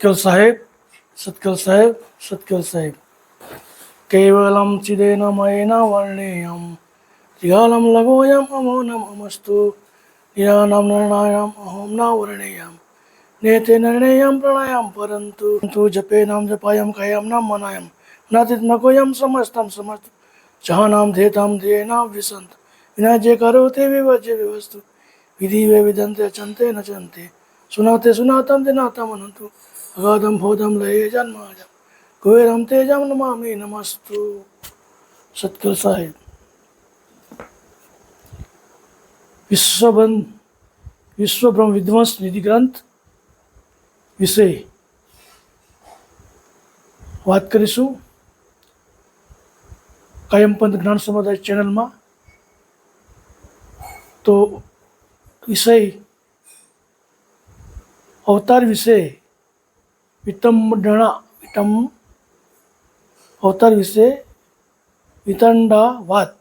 સત્કલ સાહેબ કેવલમ ચિદેન મયેન વર્ણેયમ ત્રિકાલમ લઘોયમ અમો નમસ્તુ નિરાનમ નરણાયમ અહોમ ન વર્ણેયમ નેતે નિર્ણયમ પ્રણયમ પરંતુ જપેનામ જપાયમ કયમ નામ મનાયમ નાતિત્મકોયમ સમસ્તમ સમસ્ત જહાનામ ધેતામ ધ્યેનામ વિસંત વિના જે કરો તે વિવજ્ય વિવસ્તુ વિધિ વે વિદંતે ચંતે ન ચંતે સુનાતે સુનાતમ દિનાતમ અનંતુ અગાધમ ભોધમ લયે જન્માજમ કુવેરમ તેજમ નમામિ નમસ્તુ. સત્કલ સાહેબ વિશ્વબ્રહ્મ વિધ્વંસ નિધિ ગ્રંથ વિશે વાત કરીશું કાયમપંથ જ્ઞાન સમુદાય ચેનલમાં. તો વિષય અવતાર વિશે અવતાર વિશે વિતંડાવાદ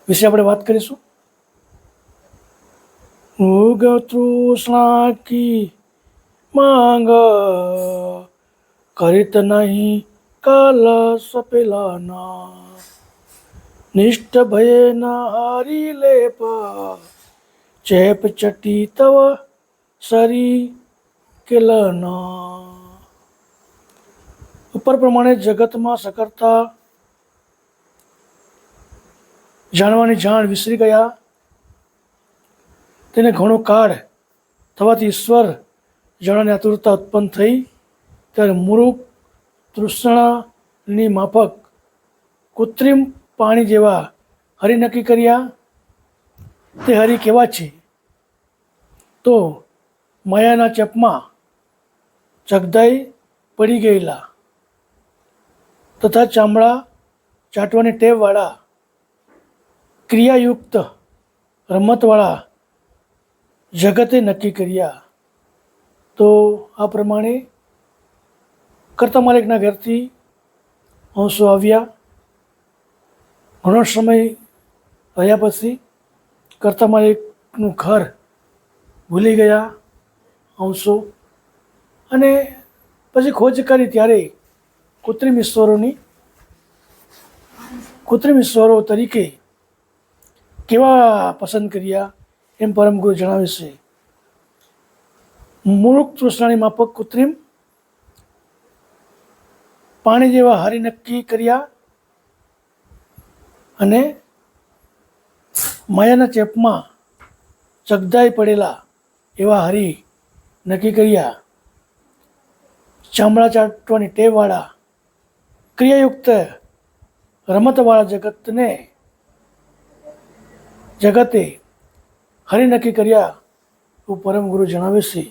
વિશે આપણે વાત કરીશું. ઉગ તૃષ્ણા કી માંગ કરિત નહીં કાલ સપેલાના નિષ્ઠ ભયે ન હારી લેપ ચેપ ચટી તવ સરી કેલના. ઉપર પ્રમાણે જગતમાં સકરતા જાણવાની જાણ વિસરી ગયા. તેને ઘણો કાળ થવાથી ઈશ્વર જાણવાની આતુરતા ઉત્પન્ન થઈ. ત્યારે મૂર્ખ તૃષ્ણાની માફક કૃત્રિમ પાણી જેવા હરિ નક્કી કર્યા. તે હરિ કેવા છે? તો માયાના ચેપમાં જગદાઈ પડી ગયેલા તથા ચામડા ચાટવાની ટેવવાળા ક્રિયાયુક્ત રમતવાળા જગતે નક્કી કર્યા. તો આ પ્રમાણે કર્તા માલિકના ઘરથી હંસો આવ્યા. ઘણો સમય રહ્યા પછી કર્તા માલિકનું ઘર ભૂલી ગયા હંસો, અને પછી ખોજ કરી ત્યારે કૃત્રિમ ઈશ્વરો તરીકે કેવા પસંદ કર્યા એમ પરમગુરુ જણાવે છે. મૂર્ખ તૃષ્ણાની માફક કૃત્રિમ પાણી જેવા હરિ નક્કી કર્યા અને માયાના ચેપમાં જગદાઈ પડેલા એવા હરિ નક્કી કર્યા. ચામડા ચાટવાની ટેવવાળા ક્રિયાયુક્ત રમતવાળા જગતે હરિ નક્કી કર્યા એવું પરમ ગુરુ જણાવે છે.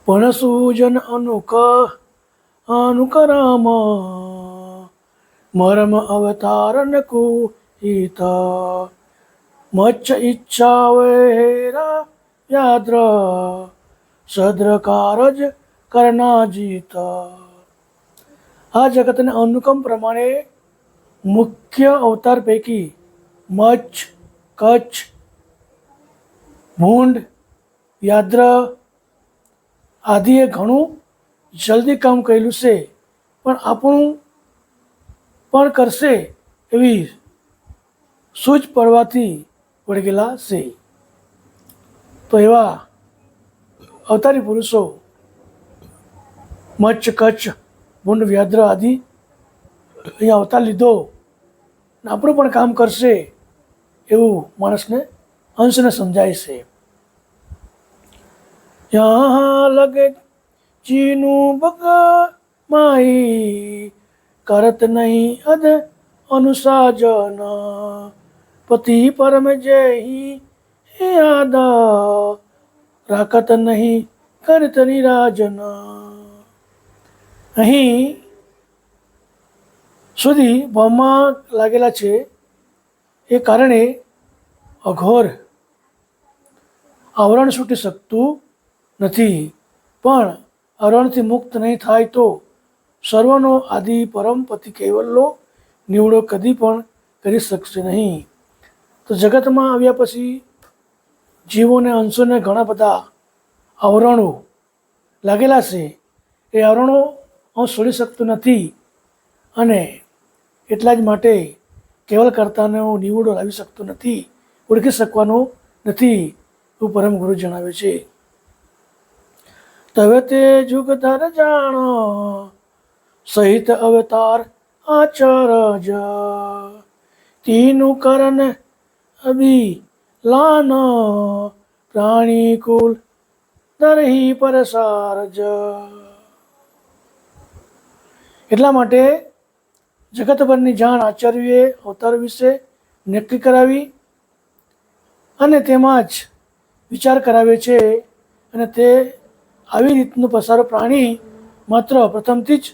પણ સૂજન અનુકરામ મરમ અવતારન કુહિત મચ્છ ઈચ્છા વેરા યાદ્ર સદ્ર કારજ કરના જીત. આ જગતને અનુકમ પ્રમાણે મુખ્ય અવતાર પૈકી મચ્છ, કચ્છ, ભૂંડ, વ્યાદ્ર આદિએ ઘણું જલ્દી કામ કરેલું છે, પણ આપણું પણ કરશે એવી સૂઝ પડવાથી વળગેલા છે. તો એવા અવતારી પુરુષો મચ્છ, કચ્છ, ભૂંડ, વ્યાદ્ર આદિ અહીંયા અવતાર લીધો ને આપણું પણ કામ કરશે એવું માણસને અંશને સમજાય છે. યહાં લગે ચીનું બગ માઈ કરત નહીં અદ અનુસાજન પતિ પરમ જેહી યાદ રાખત નહીં કરત નિરાજન. અહીં સુધી ભાવમાં લાગેલા છે એ કારણે અઘોર આવરણ છૂટી શકતું નથી, પણ આવરણથી મુક્ત નહીં થાય તો સર્વનો આદિ પરમ પતિ કૈવલ્યો નિવડો કદી પણ કરી શકશે નહીં. તો જગતમાં આવ્યા પછી જીવોને અંશોને ઘણા બધા આવરણો લાગેલા છે. એ આવરણો અંશ છોડી શકતું નથી અને એટલા જ માટે કેવલ કર્તાને નિવડો લાવી શકતો નથી, ઓળખી શકવાનો નથી એવું પરમ ગુરુ જણાવે છે. તવે તે જુગ ધર જાણ સહિત અવતાર આચરજ તીનું કરન અભી લાન પ્રાણી કુલ દરહી પરસારજ. એટલા માટે જગતભરની જાણ આચાર્યોએ અવતાર વિશે નક્કી કરાવી અને તેમાં જ વિચાર કરાવે છે. અને તે આવી રીતનું પસારો પ્રાણી માત્ર પ્રથમથી જ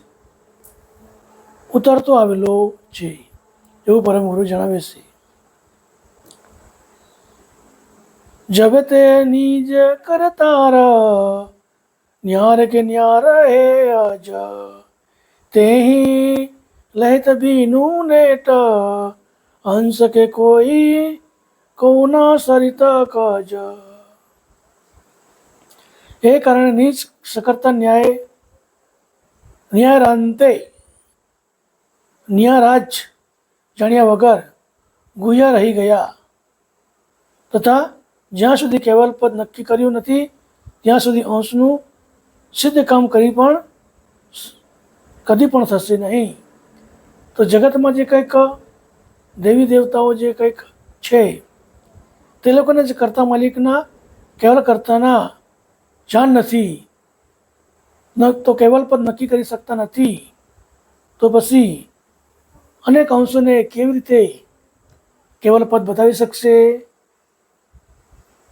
ઉતરતો આવેલો છે એવું પરમ ગુરુ જણાવે છે. જબ તે નિજ કરતાર ન્યાર કે ન્યાર હે અજ તેહી લહિત બીનું નેટ હંસ કે કોઈ કૌના સરિત કજ. એ કારણે નિજ સકર્તા ન્યાયાંતે ન્યારાજ જાણ્યા વગર ગુહ્યા રહી ગયા તથા જ્યાં સુધી કેવલ પદ નક્કી કર્યું નથી ત્યાં સુધી અંશનું સિદ્ધ કામ કરી પણ કદી પણ થશે નહીં. તો જગતમાં જે કંઈક દેવી દેવતાઓ જે કંઈક છે તે લોકોને જ કર્તા માલિકના કેવલ કર્તાના જાણ નથી, ન તો કેવલ પદ નક્કી કરી શકતા નથી. તો પછી અનેક અંશોને કેવી રીતે કેવલ પદ બતાવી શકશે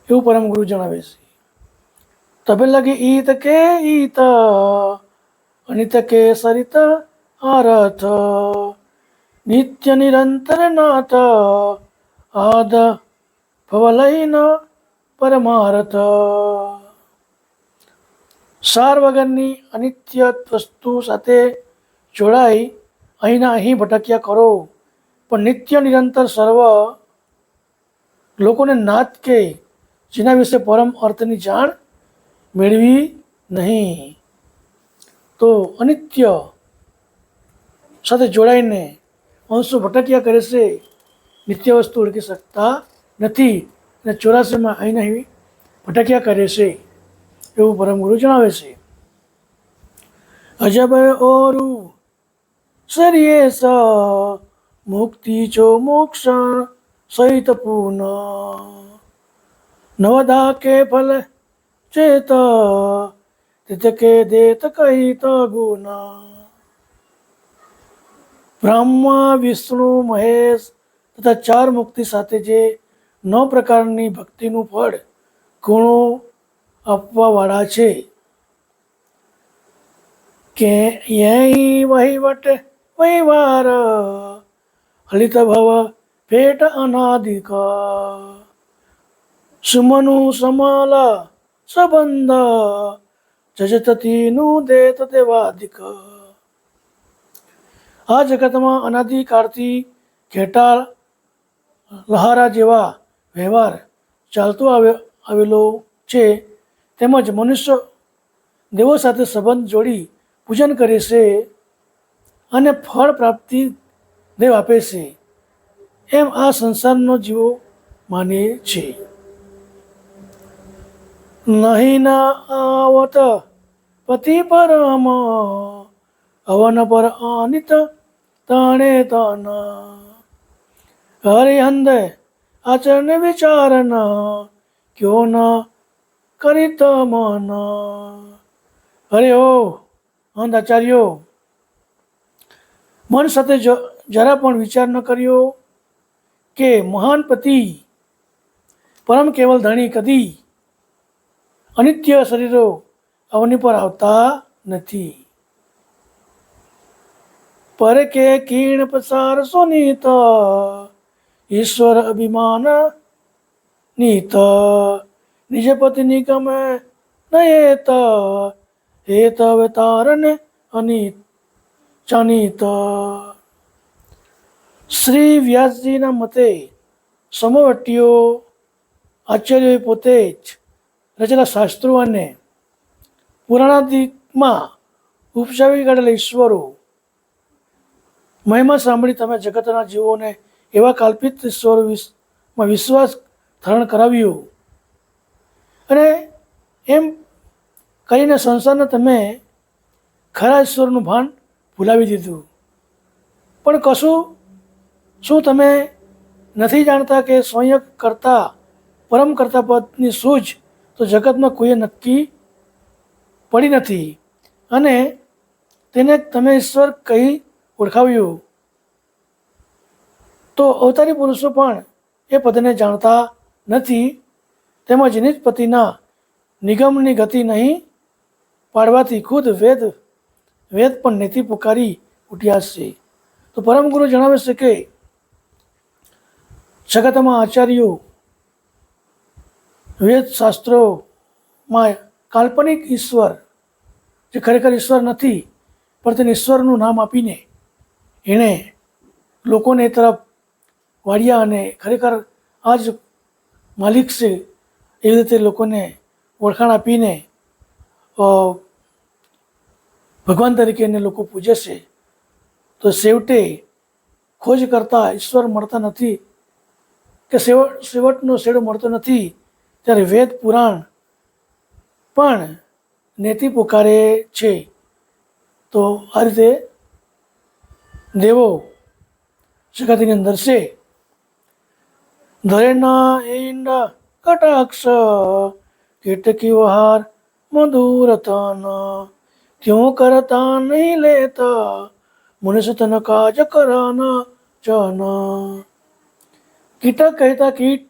એવું પરમ ગુરુ જણાવે છે. તબે લગે ઈત કે ઈત અનિત કે સરિત આરથ નિત્ય નિરંતર નાથ આદ ભવલહીન પરમારથ. સાર વગરની અનિત્ય વસ્તુ સાથે જોડાઈ અહીંના અહીં ભટક્યા કરો, પણ નિત્ય નિરંતર સર્વ લોકોને નાથ કે જેના વિશે પરમ અર્થની જાણ મેળવી નહીં. તો અનિત્ય સાથે જોડાઈને અંશો ભટક્યા કરે છે, નિત્ય વસ્તુ ઓળખી શકતા નથી અને 84માં અહીં અહીં ભટક્યા કરે છે એવું પરમ ગુરુ જણાવે છે. અજબ ઓરુ સરિયે સ મુક્તિ ચો મોક્ષણ સહિત પૂર્ણ નવદા કે ફલ ચેત તિત કે દેત કહિત ગુણ. બ્રહ્મા વિષ્ણુ મહેશ તથા 4 મુક્તિ સાથે જે 9 પ્રકારની ભક્તિનું ફળ ગુણો આપવાવાળા છે કે યહી વહીવટ વહીવાર હલિત ભવ પેટ અનાદિક સુમનુ સમલ સંબંધ જજતતીનું દેત દેવાદિક. આ જગતમાં અનાદિકાળથી ઘેટાળ લહારા જેવા વ્યવહાર ચાલતો આવેલો છે, તેમજ મનુષ્ય દેવો સાથે સંબંધ જોડી પૂજન કરે છે અને ફળ પ્રાપ્તિ દેવ આપે છે એમ આ સંસારનો જીવો માને છે. નહીં ના આવત પતિ પરમ અવન પર અનિત તાણે તન હરિહંદ આચરણ વિચારન ક્યો ન કરિત મન. હરે હો અંધ આચાર્યો, મન સાથે જરા પણ વિચાર ન કર્યો કે મહાન પતિ પરમ કેવલ ધણી કદી અનિત્ય શરીરો અવની પર આવતા નથી. પર કે કીણ પસાર સોનીત ઈશ્વર અભિમાન નીત નિજ પતિ નિગમે નયેત હેત અવતારને અનિત જાનીત. શ્રી વ્યાસજીના મતે સમવટીઓ આચાર્યોએ પોતે જ રચેલા શાસ્ત્રો અને પુરાણાદિકમાં ઉપજાવી કાઢેલા ઈશ્વરો મહિમા સાંભળી તમે જગતના જીવોને એવા કાલ્પિત ઈશ્વરોમાં વિશ્વાસ ધારણ કરાવ્યું અને એમ કરીને સંસારને તમે ખરા ઈશ્વરનું ભાન ભૂલાવી દીધું. પણ કશું શું તમે નથી જાણતા કે સ્વયં કરતા પરમ કરતા પદની સૂઝ તો જગતમાં કોઈએ નક્કી પડી નથી અને તેને તમે ઈશ્વર કહી ઓળખાવ્યું. તો અવતારી પુરુષો પણ એ પદને જાણતા નથી. તેમજ નિજ પતિના નિગમની ગતિ નહીં પાડવાથી ખુદ વેદ પણ નીતિ પુકારી ઉઠ્યા છે. તો પરમ ગુરુ જણાવે છે કે જગતમાં આચાર્યો વેદ શાસ્ત્રોમાં કાલ્પનિક ઈશ્વર જે ખરેખર ઈશ્વર નથી પણ તેને ઈશ્વરનું નામ આપીને એણે લોકોને એ તરફ વાળ્યા અને ખરેખર આ જ માલિક છે એવી રીતે લોકોને ઓળખાણ આપીને ભગવાન તરીકે એને લોકો પૂજે છે. તો છેવટે ખોજ કરતાં ઈશ્વર મળતા નથી કે છેવટનો છેડો મળતો નથી ત્યારે વેદ પુરાણ પણ નેતિ પુકારે છે. તો આ રીતે દેવો જગતની અંદર છે. ધરેના ઇંડ કટાક્ષ કેટકી વહાર મધુરતન ત્यों કરતા નહીં લેતા મનુષ્ય તન કાજ કરન ચન. કીટક કહેતા કીટ,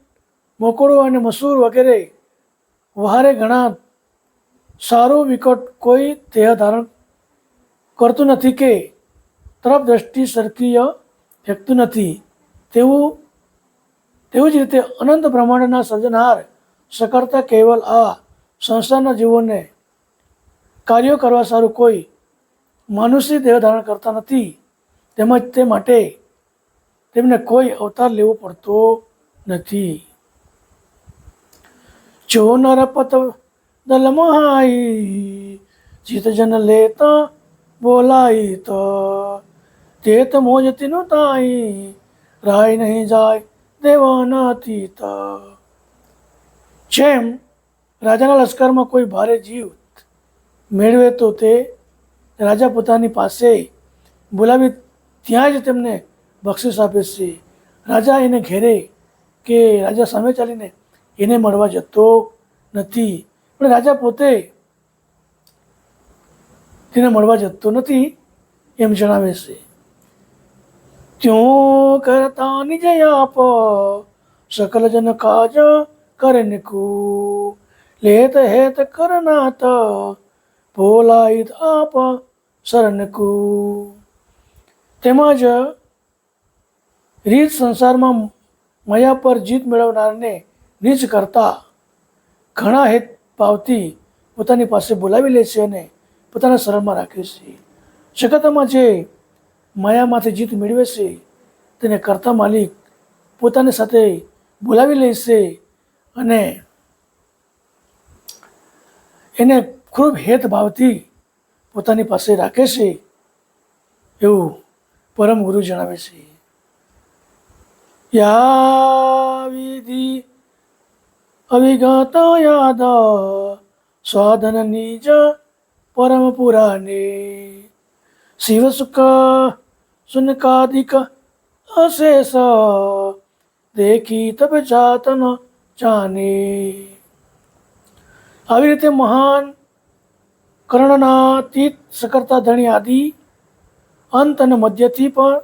મકોડો અને મસૂર વગેરે વહારે ઘણા સારું વિકટ કોઈ દેહ ધારણ કરતું નથી કે તરફ દ્રષ્ટિ સરકીય ફેંકતું નથી. તેવું જ રીતે અનંત બ્રહ્માંડના સર્જનહાર સકર્તા કેવલ આ સંસારના જીવોને કાર્યો કરવા સારું કોઈ માનુષી દેહ ધારણ કરતા નથી. તેમજ તે માટે તેમને કોઈ અવતાર લેવો પડતો નથી. જો નરપત દલમહાઈ જીત જન લેતા બોલાઈ તો તેત મોજ તીનું તાઈ રાય નહીં જાય દેવાના તીત. જેમ રાજાના લશ્કરમાં કોઈ ભારે જીવ મેળવે તો તે રાજા પોતાની પાસે બોલાવી ત્યાં જ તેમને બક્ષિસ આપે છે. રાજા એને ઘેરે કે રાજા સામે ચાલીને એને મળવા જતો નથી પણ રાજા પોતે તેને મળવા જતો નથી એમ જણાવે છે. ત્यों કરતા નિજ આપ સકલ જન કાજ કરે નિકુ લેત હેત કરનાત ભોલાઈત આપ શરણકુ. તેમજ રીત સંસારમાં મયા પર જીત મેળવનારને નીચ કરતા ઘણા હેત ભાવથી પોતાની પાસે બોલાવી લે છે અને પોતાના શરણમાં રાખે છે. જગતમાં જે માયામાંથી જીત મેળવે છે તેને કરતા માલિક પોતાની સાથે બોલાવી લે છે અને એને ખૂબ હેત ભાવથી પોતાની પાસે રાખે છે એવું પરમ ગુરુ જણાવે છે. યા વિધિ અવિગત યાદ સ્વાધન નિજ પરમ પુરાને શિવ સુખ સુનકાદિક અશેષ દેખી તબ જાતન જાને. આવી રીતે મહાન કર્ણનાતીત સકર્તા ધણી આદિ અંત અને મધ્યથી પણ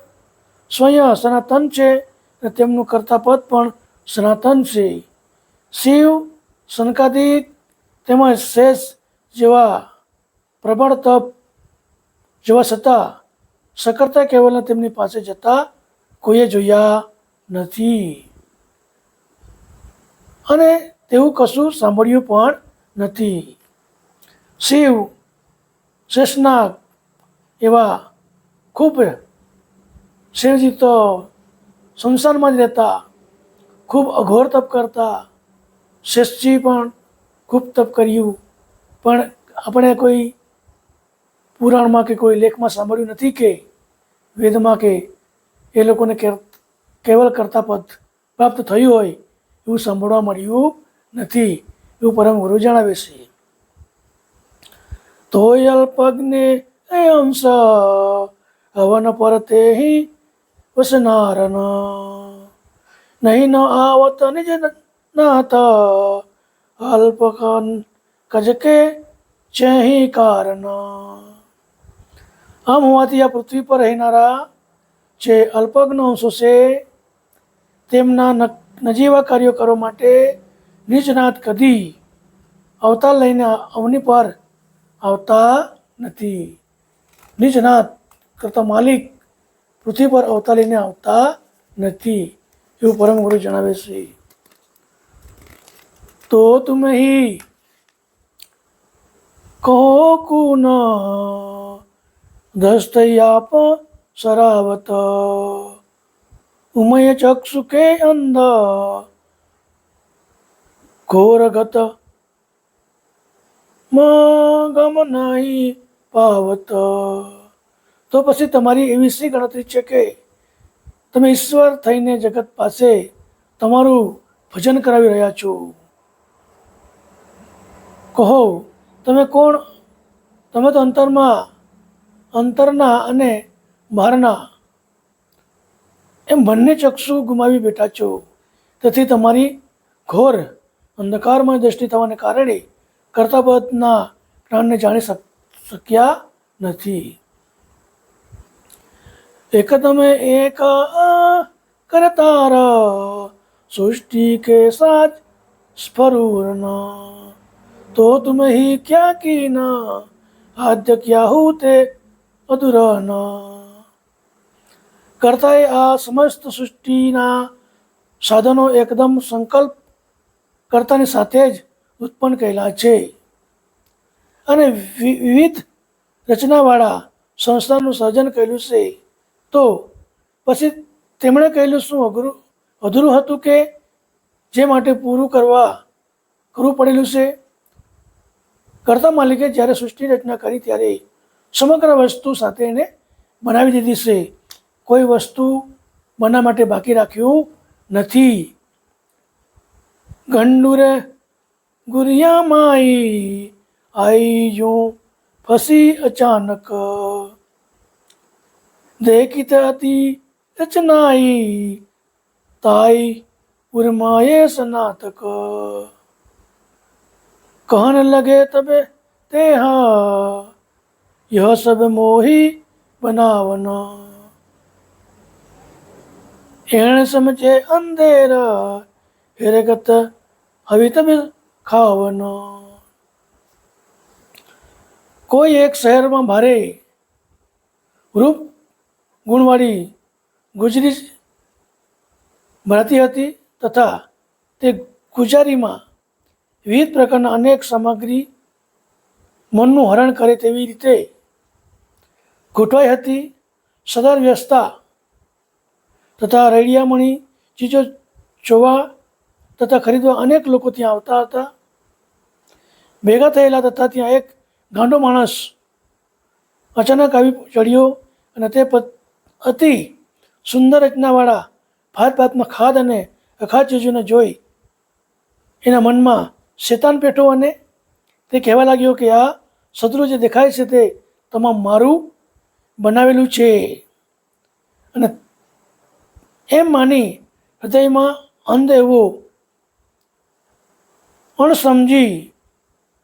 સ્વયં સનાતન છે અને તેમનું કર્તાપદ પણ સનાતન છે. શિવ સનકાદિક તેમજ શેષ જેવા પ્રબળ તપ જેવા છતાં સકર્તા કેવલને તેમની પાસે જતા કોઈએ જોયા નથી અને તેવું કશું સાંભળ્યું પણ નથી. શિવ શેષનાગ એવા ખૂબ શિવજી તો સંસારમાં જ રહેતા ખૂબ અઘોર તપ કરતા શેષજી પણ ખૂબ તપ કર્યું, પણ આપણે કોઈ પુરાણમાં કે કોઈ લેખમાં સાંભળ્યું નથી કે વેદમાં કે એ લોકોને કેવલ કરતા પદ પ્રાપ્ત થયું હોય એવું સાંભળવા મળ્યું નથી, એવું પરમ ગુરુ જણાવે છે. તોય અલ્પજ્ઞે અંશ હવન પર તે વસનારન, નહીં ન આવત નિજ નાથ અલ્પકન કજકે ચેહી કારણ. આમ હોવાથી આ પૃથ્વી પર રહેનારા જે અલ્પજ્ઞ અંશો છે તેમના નજીવા કાર્યો કરવા માટે નિજનાથ કદી અવતાર લઈને અવની પર આવતા નથી. નિજનાથ કરતા માલિક પૃથ્વી પર અવતાર લઈને આવતા નથી, એવું પરમ ગુરુ જણાવે છે. તો તુમ હી કહો કુન ધસ્તયાપ સરાવત, ઉમય ચક્ષુ કે અંધ ઘોરગત ગમ નહીં પાવત. તો પછી તમારી એવી શી ગણતરી છે કે તમે ઈશ્વર થઈને જગત પાસે તમારું ભજન કરાવી રહ્યા છો? કહો તમે કોણ? તમે તો અંતરના અને બહારના એમ બંને ચક્ષુ ગુમાવી બેઠા છો. તેથી તમારી ઘોર અંધકારમય દ્રષ્ટિ થવાને કારણે કર્તાપદના જ્ઞાનને જાણી શક્યા નથી. એક તમે એક કરતાર સૃષ્ટિ કે સાજ સ્ફરુરન, તો તુમ હી ક્યા કી ન આદ્ય ક્યા હું તે અધુરન. કરતાએ આ સમસ્ત સૃષ્ટિના સાધનો એકદમ સંકલ્પ કર્તાની સાથે જ ઉત્પન્ન કરેલા છે અને વિવિધ રચનાવાળા સંસારનું સર્જન કરેલું છે. તો પછી તેમણે કહેલું શું અધૂરું હતું કે જે માટે પૂરું કરવું પડેલું છે? કર્તા માલિકે જ્યારે સૃષ્ટિ રચના કરી ત્યારે સમગ્ર વસ્તુ સાથે એને બનાવી દીધી છે. કોઈ વસ્તુ બનાવવા માટે બાકી રાખ્યું નથી. ગંડુરે ગુરિયામાઈ આઈ યું ફસી અચાનક, દેખિત અતિ રચનાઈ તાઈ ઉર્માએ સનાતક. कहन लगे तबे ते यह सब मोही बनावना, एण समझे अंधेर हिरगत हवि तबे खावना. કોઈ એક શહેરમાં ભારે રૂપ ગુણવાળી ગુજરી ભરાતી હતી તથા તે ગુજારીમાં વિવિધ પ્રકારના અનેક સામગ્રી મનનું હરણ કરે તેવી રીતે ગોઠવાઈ હતી. સદર વ્યસ્તા તથા રળિયામણી ચીજો જોવા તથા ખરીદવા અનેક લોકો ત્યાં આવતા હતા. ભેગા થયેલા તથા ત્યાં એક ગાંડો માણસ અચાનક આવી ચડ્યો અને તે અતિ સુંદર રચનાવાળા ભાતમાં ખાદ અને અખાદ ચીજોને જોઈ એના મનમાં શેતાન પેઠો અને તે કહેવા લાગ્યો કે આ શત્રુ જે દેખાય છે તે તમામ મારું બનાવેલું છે. અને એમ માની હૃદયમાં અંધ એવો અણસમજી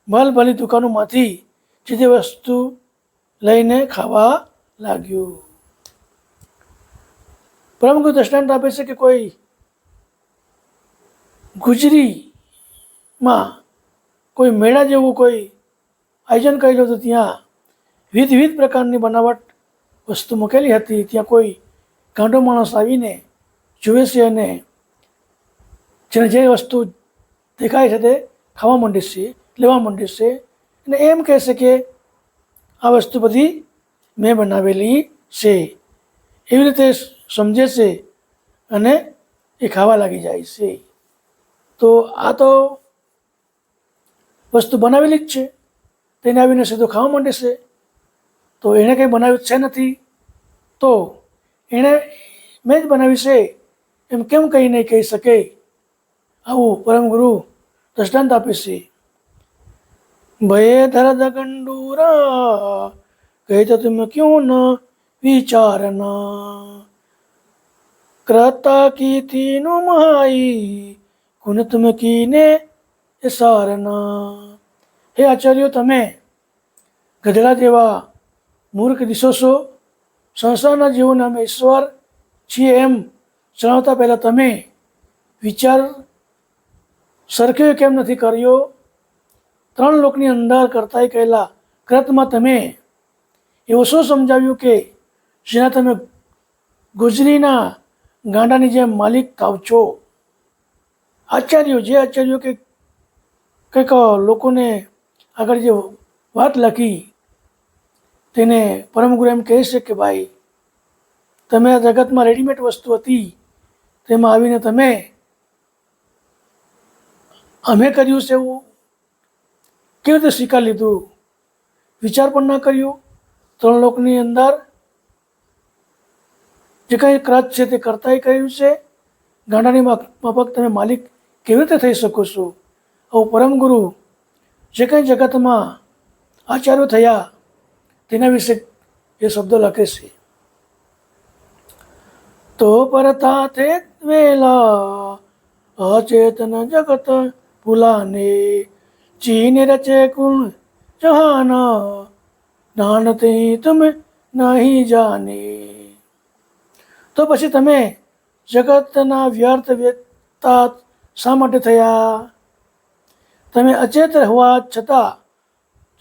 ભલભલી દુકાનોમાંથી જે તે વસ્તુ લઈને ખાવા લાગ્યું. પરમગુરુ દ્રષ્ટાંત આપે છે કે કોઈ ગુજરીમાં કોઈ મેળા જેવું કોઈ આયોજન કરેલું હતું. ત્યાં વિવિધ પ્રકારની બનાવટ વસ્તુ મૂકેલી હતી. ત્યાં કોઈ ગાંડો માણસ આવીને જુએ છે અને જેને જે વસ્તુ દેખાય છે તે ખાવા માંડે છે, લેવા માંડે છે અને એમ કહે છે કે આ વસ્તુ બધી મેં બનાવેલી છે, એવી રીતે સમજે છે અને એ ખાવા લાગી જાય છે. તો આ તો વસ્તુ બનાવેલી જ છે, તેને આવીને સીધો ખાવા માંડે છે. તો એણે કંઈ બનાવ્યું છે નથી, તો એણે મેં જ બનાવી છે એમ કેમ કંઈ નહીં કહી શકે? આવું પરમગુરુ દૃષ્ટાંત આપે છે. ભય ધરદ ગંડૂરા કહે તો તુમ ક્યું ન વિચારના, કરતા કી તીનો મહાઈ કુન તુમ કીને સારના. હે આચાર્યો, તમે ગધેડા જેવા મૂર્ખ દિશો છો. સંસારના જીવોને અમે ઈશ્વર છીએ એમ જણાવતા પહેલાં તમે વિચાર સરખો કેમ નથી કર્યો? 3 લોકની અંદર કરતાય કહેલા કૃતમાં તમે એવું શું સમજાવ્યું કે જેના તમે ગુજરીના ગાંડાની જેમ માલિક થાવ છો? આચાર્યો, જે આચાર્યો કંઈક લોકોને આગળ જે વાત લખી તેને પરમગુરુ એમ કહે છે કે ભાઈ, તમે આ જગતમાં રેડીમેડ વસ્તુ હતી તેમાં આવીને તમે અમે કર્યું છે એવું કેવી રીતે સ્વીકાર લીધું? વિચાર પણ ના કર્યું. 3 લોકની અંદર જે કંઈ કૃત છે તે કરતાય કર્યું છે. ગાંડાની માફક તમે માલિક કેવી રીતે થઈ શકો છો? આવું પરમગુરુ જે કંઈ જગતમાં આચાર્યો થયા તેના વિશે એ શબ્દો લખે છે. તો પરતા તે વેલા અચેતન જગત ભૂલાને, ચીને રચે કુલ જહાન જાનતે તુમ નહીં જાને. તો પછી તમે જગતના વ્યર્થ વેતા શા માટે થયા? તમે અચેત હોવા છતાં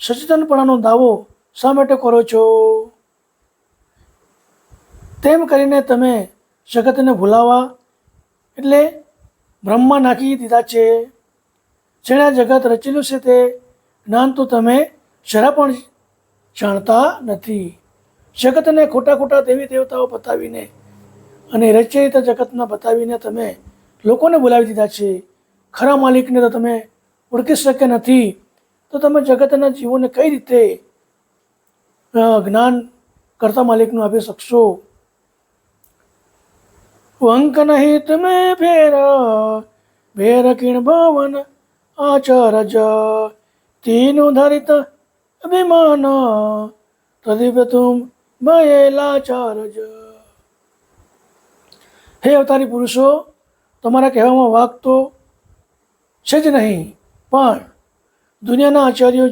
સચેતનપણાનો દાવો શા માટે કરો છો? તેમ કરીને તમે જગતને ભૂલાવા એટલે બ્રહ્મા નાખી દીધા છે. જેણે આ જગત રચેલું છે તે જ્ઞાન તો તમે જરા પણ જાણતા નથી. જગતને ખોટા ખોટા દેવી દેવતાઓ બતાવીને અને રચયિતા જગતના બતાવીને તમે લોકોને બોલાવી દીધા છે. ખરા માલિકને તો તમે ઓળખી શક્યા નથી. તો તમે જગતના જીવોને કઈ રીતે જ્ઞાન કરતા માલિકનું આપી શકશો? અંક નહીં તમે ફેર ભેર કિણ ભવન આચરજ, તીનું ધરિત અભિમાન તદિવ તુમ ભયેલા ચારજ. હે અવતારી પુરુષો, તમારા કહેવામાં વાક તો છે જ નહીં, પણ દુનિયાના આચાર્યો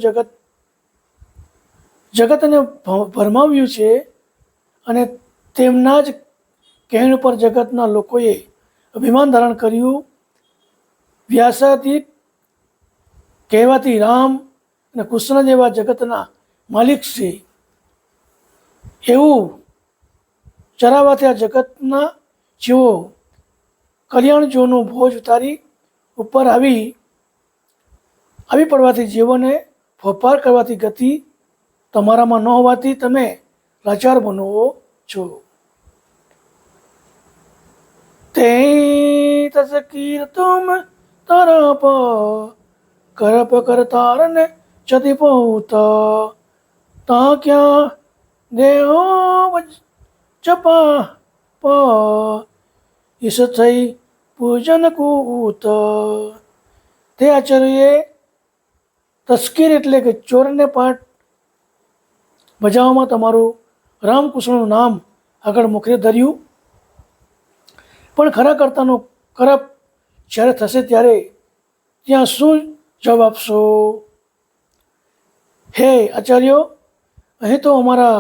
જગતને ભરમાવ્યું છે અને તેમના જ કહેણ પર જગતના લોકોએ અભિમાન ધારણ કર્યું. વ્યાસાથી કહેવાતી રામ અને કૃષ્ણ જેવા જગતના માલિક છે એવું ચરાવવાથી આ જગતના જીવો કલ્યાણ જોનું ભોજ ઉતારી ઉપર આવી પડવાથી જીવોને ફોફાર કરવાથી ગતિ તમારામાં ન હોવાથી તમે લાચાર બનો છો. તે તસકીર તુમ તરપ કરપ કરતારને ચતિ પૌત, તા ક્યાં દેહો ચપા પ ઈસ થઈ પૂજન કૂત. તે આચાર્યએ તસ્કીર એટલે કે ચોરને પાઠ બજાવવામાં તમારું રામકૃષ્ણનું નામ આગળ મુખે ધર્યું, પણ ખરા કરતાનો કરપ જ્યારે થશે ત્યારે ત્યાં શું જવાબ આપશો? હે આચાર્યો, અહીં તો અમારા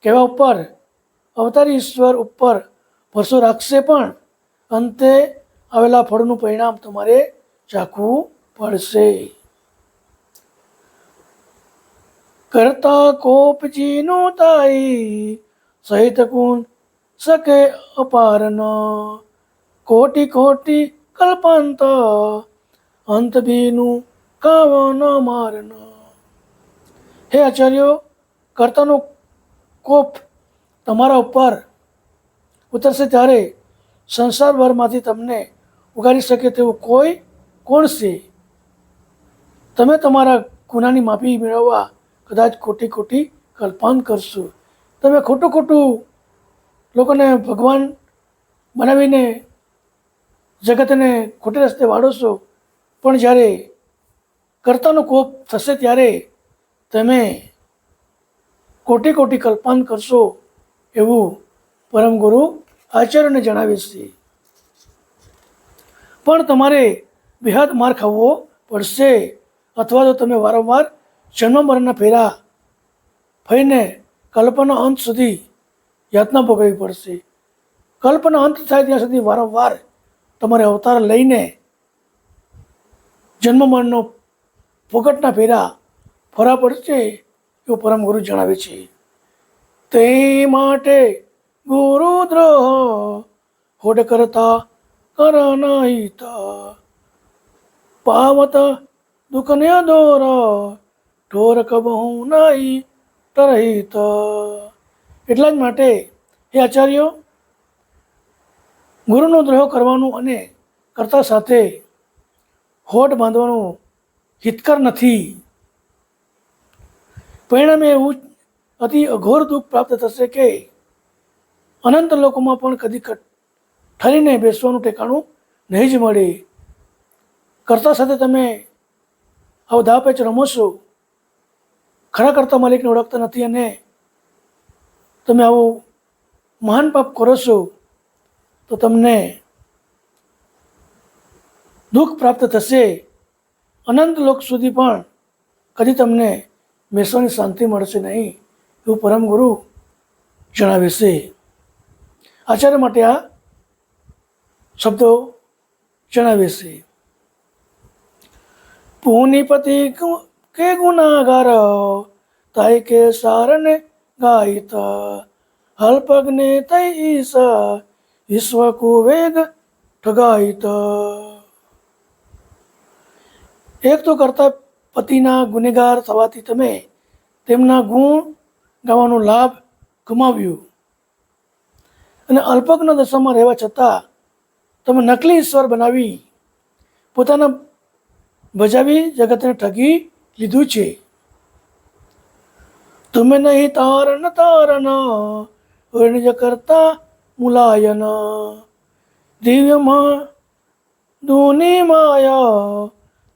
કહેવા ઉપર અવતારી ઈશ્વર ઉપર ભરોસો રાખશે, પણ અંતે આવેલા ફળનું પરિણામ તમારે ચાખવું પડશે. કરતા કોપજીનો તાઈ સહિત કુણ શકે અપારન, કોટી કોટી કલ્પાંત અંત બીનું કાવ ન મારન. હે આચાર્યો, કર્તાનો કોપ તમારા ઉપર ઉતરશે ત્યારે સંસારભરમાંથી તમને ઉગાડી શકે તેવું કોણ છે? તમે તમારા ગુનાની માફી મેળવવા કદાચ ખોટી ખોટી કલ્પના કરશો. તમે ખોટું ખોટું લોકોને ભગવાન બનાવીને જગતને ખોટે રસ્તે વાળો છો. પણ જ્યારે કર્તાનો કોપ થશે ત્યારે તમે ખોટી ખોટી કલ્પના કરશો એવું પરમ ગુરુ આચાર્યને જણાવે છે. પણ તમારે બેહદ માર ખાવો પડશે, અથવા તો તમે વારંવાર જન્મ મરણના ફેરા ફરીને કલ્પના અંત સુધી યાતના ભોગવવી પડશે. કલ્પના અંત થાય ત્યાં સુધી વારંવાર તમારે અવતાર લઈને જન્મ મરણનો ફોગટના ફેરા ફરવા પડશે એવું પરમ ગુરુ જણાવે છે. તે માટે ગુરુદ્રોહ હોડ કરતા કરનાહિત પાવત દુઃખને દોર ઢોર કબહુ નહીં તરહિત. એટલા જ માટે હે આચાર્યો, ગુરુનો દ્રોહ કરવાનું અને કર્તા સાથે હોડ બાંધવાનું હિતકર નથી. પરિણામે એવું અતિ અઘોર દુઃખ પ્રાપ્ત થશે કે અનંત લોકોમાં પણ કદી ઠરીને બેસવાનું ઠેકાણું નહીં જ મળે. કર્તા સાથે તમે આવો દાવપેચ રમો છો, ખરા કર્તા માલિકને ઓળખતા નથી અને તમે આવું મહાન પાપ કરો છો, તો તમને દુઃખ પ્રાપ્ત થશે. અનંત લોક સુધી પણ કદી તમને બેસવાની શાંતિ મળશે નહીં એવું પરમ ગુરુ જણાવે છે. આચાર્ય માટે આ શબ્દો જણાવે છે. પુનિપતિ કે ગુનાગાર તાય કે સારને ગાયિત અલ્પગ્ને તૈ ઈસ વિશ્વ કુવેગ ઠગાયિત. એક તો કરતા પતિના ગુનેગાર થવાથી તમે તેમના ગુણ ગાવાનો લાભ ગુમાવ્યો અને અલ્પજ્ઞ દશામાં રહેવા છતાં તમે નકલી ઈશ્વર બનાવી પોતાના બજાવી જગતને ઠગી લીધું છે. તમે નહીં તારન તારન નિજ કરતા મુલાયન દિવ્યમાં દૂની માયા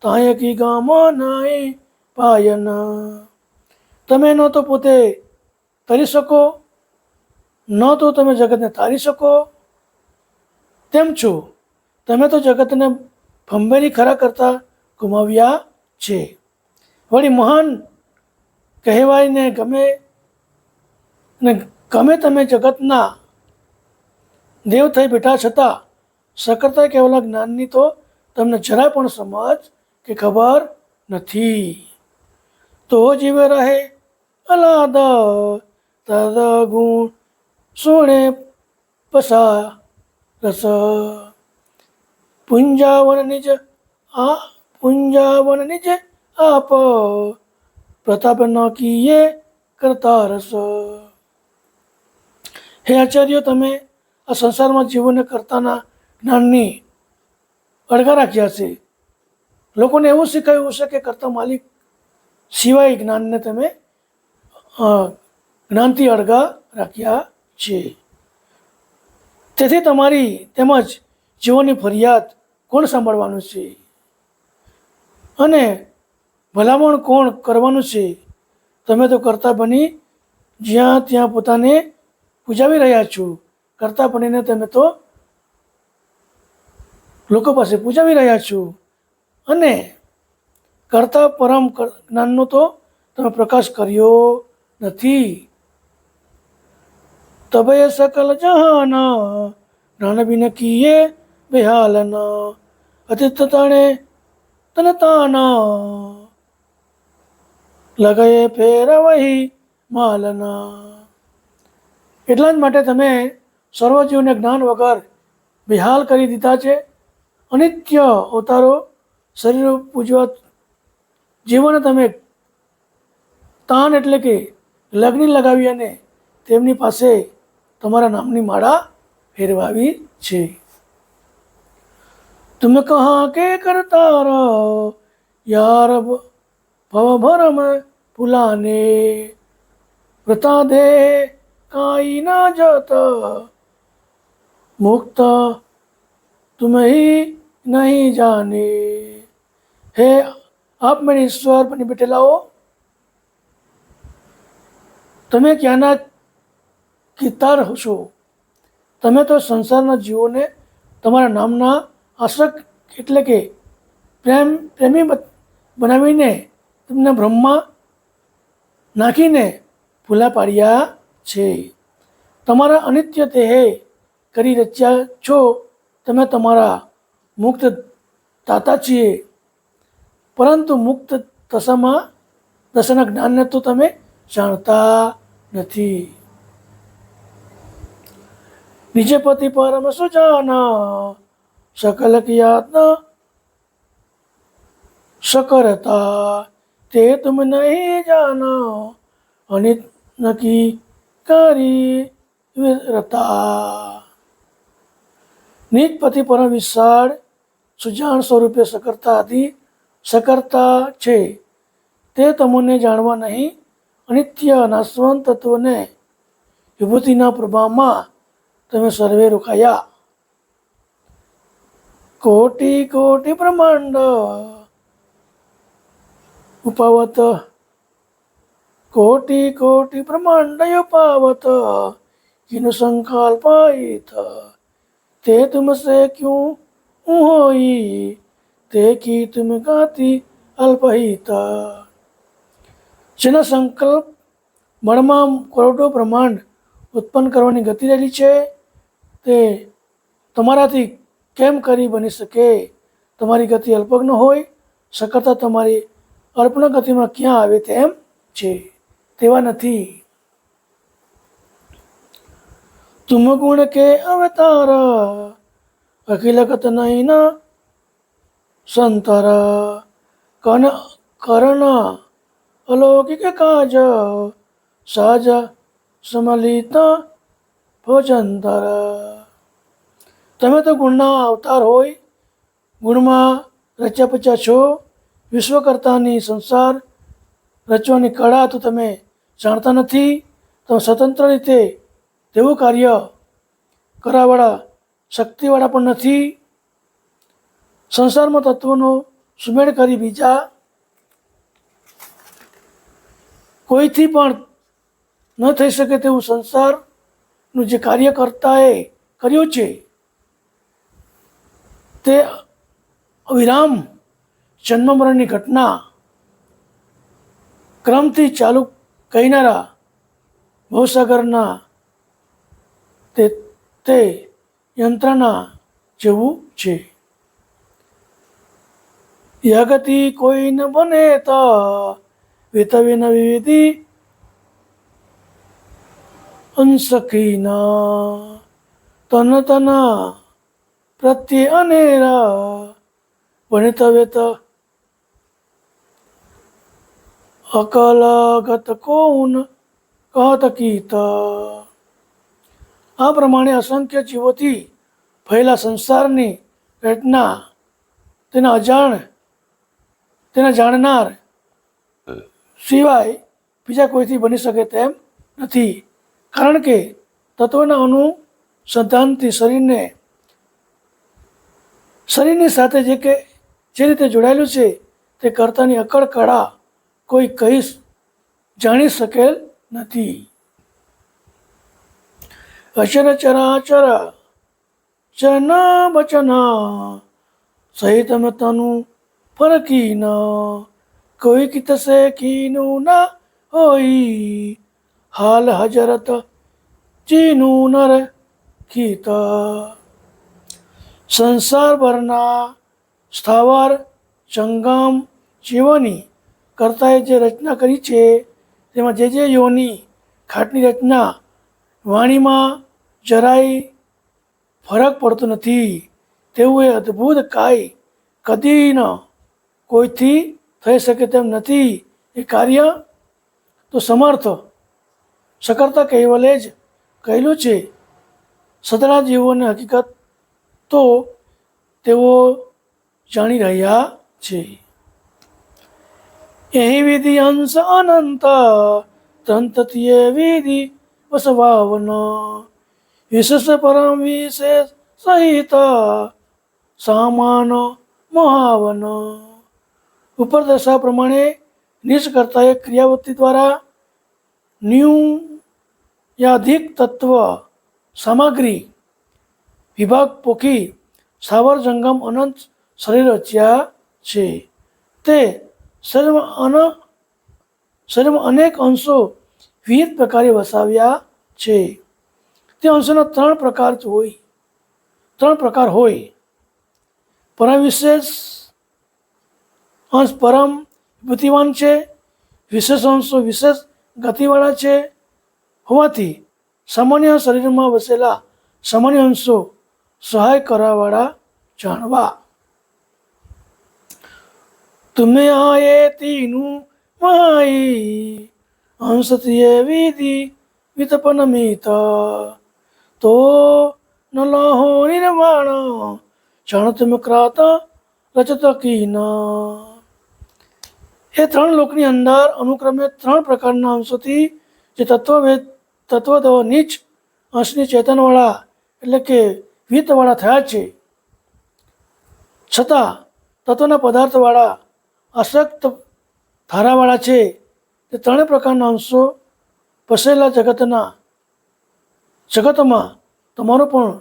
તાય કી ગામાં નહીં પાયન. તમે ન તો પોતે તરી શકો, ન તો તમે જગતને તારી શકો તેમ છો. તમે તો જગતને ભંભેરી ખરા કરતા ગુમાવ્યા છે. વળી મહાન કહેવાયને ગમે તમે જગતના દેવ થઈ બેઠા છતાં સકર્તા કેવલા જ્ઞાનની તો તમને જરા પણ સમજ કે ખબર નથી. તો જીવે રહે અલાદ તદ ગુણ સોણે પસા રસ પુંજાવન નિજ આપ પ્રતાપ ન કીએ કરતા રસ. હે આચાર્યો, તમે આ સંસારમાં જીવોને કરતાના જ્ઞાનની અડગા રાખ્યા છે. લોકોને એવું શીખાયું છે કે કરતા માલિક સિવાય જ્ઞાનને તમે જ્ઞાનથી અડગા રાખ્યા છે. તેથી તમારી તેમજ જીવોની ફરિયાદ કોણ સાંભળવાનું છે અને ભલામણ કોણ કરવાનું છે? તમે તો કરતા બની જ્યાં ત્યાં પોતાને પૂજાવી રહ્યા છો. કરતા બનીને તમે તો લોકો પાસે પૂજાવી રહ્યા છો અને કરતા પરમ જ્ઞાનનો તો તમે પ્રકાશ કર્યો નથી. તબે સકલ જહાન જ્ઞાન બિન કીએ બેહાલન અતિત તાણે તને તાન લગાએ ફેર વહી માલના. એટલા જ માટે તમે સર્વજીવને જ્ઞાન વગર બેહાલ કરી દીધા છે. અનિત્ય અવતારો શરીર પૂજવા જીવોને તમે તાન એટલે કે લગ્ન લગાવી અને તેમની પાસે તમારા નામની માળા ફેરવાવી છે. तुम कहाँ के करता रहो यार ભવભરમ ફુલાને વૃતા દે કાઈ ના જત મુક્ત तुम ही नहीं जाने। હે આપ મેં ઈશ્વર બની બેઠેલાઓ, તમે ક્યાંના કિતાર છો? તમે તો સંસારના જીવોને તમારા નામના આશક એટલે કે પ્રેમી બનાવીને તેમને બ્રહ્મા નાખીને ભૂલા પાડ્યા છે. તમારા અનિત્ય દેહે કરી રચ્યા છો. તમે તમારા મુક્ત દાતા છીએ, પરંતુ મુક્ત દશાના જ્ઞાનને તો તમે જાણતા નથી. નિજ પતિ પરમ સુજાના સકલ કિયાત सकरता ते तुम नहीं जाना अनित नकी कारी विरता। निज पति परम विशाળ સુજાણ સ્વરૂપે સકર્તા છે, તે તમને જાણવા નહીં. અનિત્ય નાશવંત તત્વને વિભૂતિના પ્રભાવમાં તમે સર્વે રોકાયા. કોટી કોટી બ્રહ્માંડ ઉપાવત કોટી કોટી બ્રહ્માંડ ઉપાવત કિनु સંકલ્પિત તે તુમસે ક્યું હોઈ તે કી તુમ ગાતી અલ્પહિત. જેના સંકલ્પ બળમાં કરોડો બ્રહ્માંડ ઉત્પન્ન કરવાની ગતિ રહેલી છે, તે તમારાથી કેમ કરી બની શકે? તમારી ગતિ અલ્પક ન હોય, સકર્તા તમારી અલ્પના ગતિમાં ક્યાં આવે તેમ છે, તેવા નથી. तुम गुण के अवतार अखिल गत नहीं न संतर कन करण अलौकिक काज सहज समलित भोजंतर. તમે તો ગુણના અવતાર હોય, ગુણમાં રચ્યા પચ્યા છો. વિશ્વકર્તાની સંસાર રચવાની કળા તો તમે જાણતા નથી. તમે સ્વતંત્ર રીતે તેવું કાર્ય કરાવાળા શક્તિવાળા પણ નથી. સંસારમાં તત્વોનો સુમેળ કરી બીજા કોઈથી પણ ન થઈ શકે તેવું સંસારનું જે કાર્યકર્તાએ કર્યું છે, તે અવિરામ જન્મ મરણની ઘટના ક્રમથી ચાલુ કહેનારા ભવસાગરના તે યંત્રણા જેવું છે. યગતિ કોઈ ન બને તો વિતવે ન વિવિધિ અંશકીના તન તના પ્રત્યે અનેરા ભણિતવે તો અકલગત કૌન કહત કીત. આ પ્રમાણે અસંખ્ય જીવોથી ભયેલા સંસારની રચના તેના જાણનાર સિવાય બીજા કોઈથી બની શકે તેમ નથી. કારણ કે તત્વના અનુસંધાનથી શરીરની સાથે જે રીતે જોડાયેલું છે, તે કર્તાની અકળ કળા કોઈ કહી જાણી શકેલ નથી. અચર ચરાચર ચન બચન સહિત તનુ ફરકી ન કોઈ કિતસે કીનું ના હોઈ હાલ હજરત ચીનું નર કીત. સંસાર ભરના સ્થાવર જંગમ જીવોની કર્તાએ જે રચના કરી છે, તેમાં જે યોની ખાટની રચના વાણીમાં જરાય ફરક પડતો નથી, તેવું એ અદ્ભુત કાય કદી ન કોઈથી થઈ શકે તેમ નથી. એ કાર્ય તો સમર્થ સકર્તા કહેવલે જ કહેલું છે. સદળા જીવોની હકીકત તો તેઓ જાણી રહ્યા છે. એહી વિધિ અંશ અનંત તંતતીય વિધિ વસવાવન વિશેષ પરમ વિશેષ સહિત સામાન મહાવન. ઉપર દર્શાવ્યા પ્રમાણે નિજ કર્તાએ ક્રિયાવૃત્તિ દ્વારા ન્યૂયાધિક તત્વ સામગ્રી વિભાગ પોખી સ્થાવર જંગમ અનંત શરીર રચ્યા છે. તે શરીરમાં અનેક અંશો વિવિધ પ્રકારે વસાવ્યા છે. તે અંશોના ત્રણ પ્રકાર હોય. પરમ વિશેષ અંશ પરમ બુદ્ધિવાન છે. વિશેષ અંશો વિશેષ ગતિવાળા છે હોવાથી સામાન્ય શરીરમાં વસેલા સામાન્ય અંશો સહાય કરવાવાળા જાણવા. તુમે આયે તીનું માઈ અંશતીય વિધિ વિતપનમિત તો ન લહો નિર્માણ જાણ તુમ ક્રાત રચત કીન. એ ત્રણ લોકની અંદર અનુક્રમે ત્રણ પ્રકારના અંશોથી જે તત્વદો નીચ અંશની ચેતનવાળા એટલે કે વિત્તવાળા થયા છે, છતાં તત્વના પદાર્થવાળા અશક્ત ધારાવાળા છે. તે ત્રણેય પ્રકારના અંશો પસરેલા જગતમાં તમારો પણ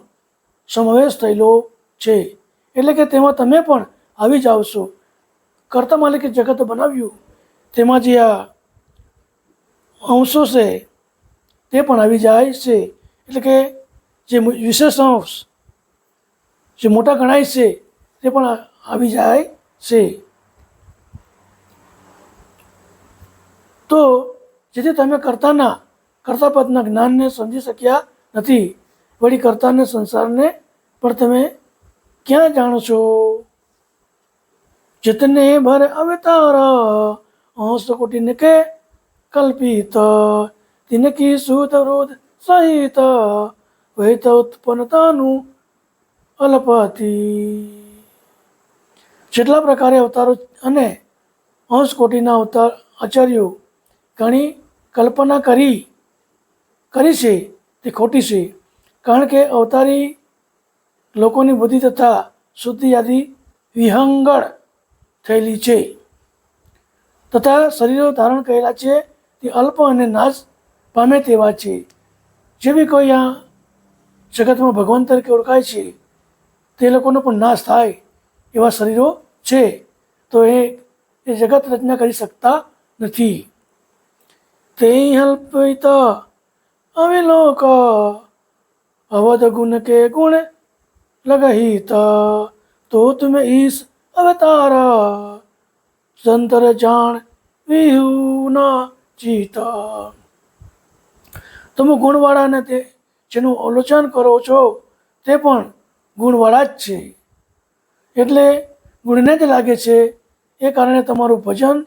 સમાવેશ થયેલો છે. એટલે કે તેમાં તમે પણ આવી જાઓ છો. કર્તા માલિકે જગત બનાવ્યું તેમાં જે આ અંશો છે તે પણ આવી જાય છે. એટલે કે જે વિશેષ અંશ જે મોટા ગણાય છે તે પણ આવી જાય છે. તો જેથી તમે કર્તાપદના જ્ઞાનને સમજી શક્યા નથી, વળી કર્તાને સંસારને પણ તમે ક્યાં જાણો છો? जितने भर अवतार अंश कोटि के कल्पित तिनकी सुध रोध सहित वहित उत्पन्नतानु અલ્પતી. જેટલા પ્રકારે અવતારો અને અંશ કોટીના આચાર્યો ઘણી કલ્પના કરી છે તે ખોટી છે. કારણ કે અવતારી લોકોની બુદ્ધિ તથા શુદ્ધિ આદિ વિહંગળ થયેલી છે તથા શરીરો ધારણ કરેલા છે તે અલ્પ અને નાશ પામે તેવા છે. જે બી કોઈ આ જગતમાં ભગવાન તરીકે ઓળખાય છે તે લોકોનો પણ નાશ થાય એવા શરીરો છે. તો એ જગત રચના કરી શકતા નથી. તે અલ્પિત અવિલોક અવધ ગુણ કે ગુણ લગહિત તો તમે ઈશ અવતાર સંતર જાણ વિહુ ન ચિત. તમે ગુણવાળાને તે જેનું અવલોકન કરો છો તે પણ ગુણવાળા જ છે. એટલે ગુણને જ લાગે છે. એ કારણે તમારું ભજન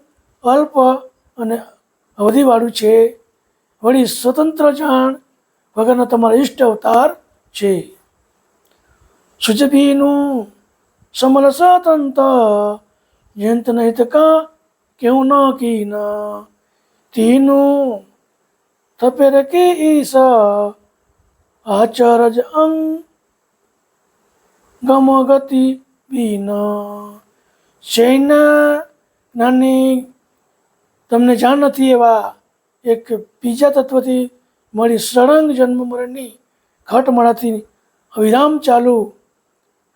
અલ્પ અને અવધિવાળું છે. વળી સ્વતંત્ર જાણ વગરના તમારા ઇષ્ટ અવતાર છે. સુજભીનું સમલ સ્વતંત્ર જયંત નહિત કા કેવું ન કી ન તીનું થપેર કે ઈસ આચરજ અંગ ગમ ગતિ બીન. જૈન જ્ઞાનની તમને જાણ નથી એવા એક બીજા તત્વથી મળી સળંગ જન્મ મરણની ખટમાળાથી અવિરામ ચાલુ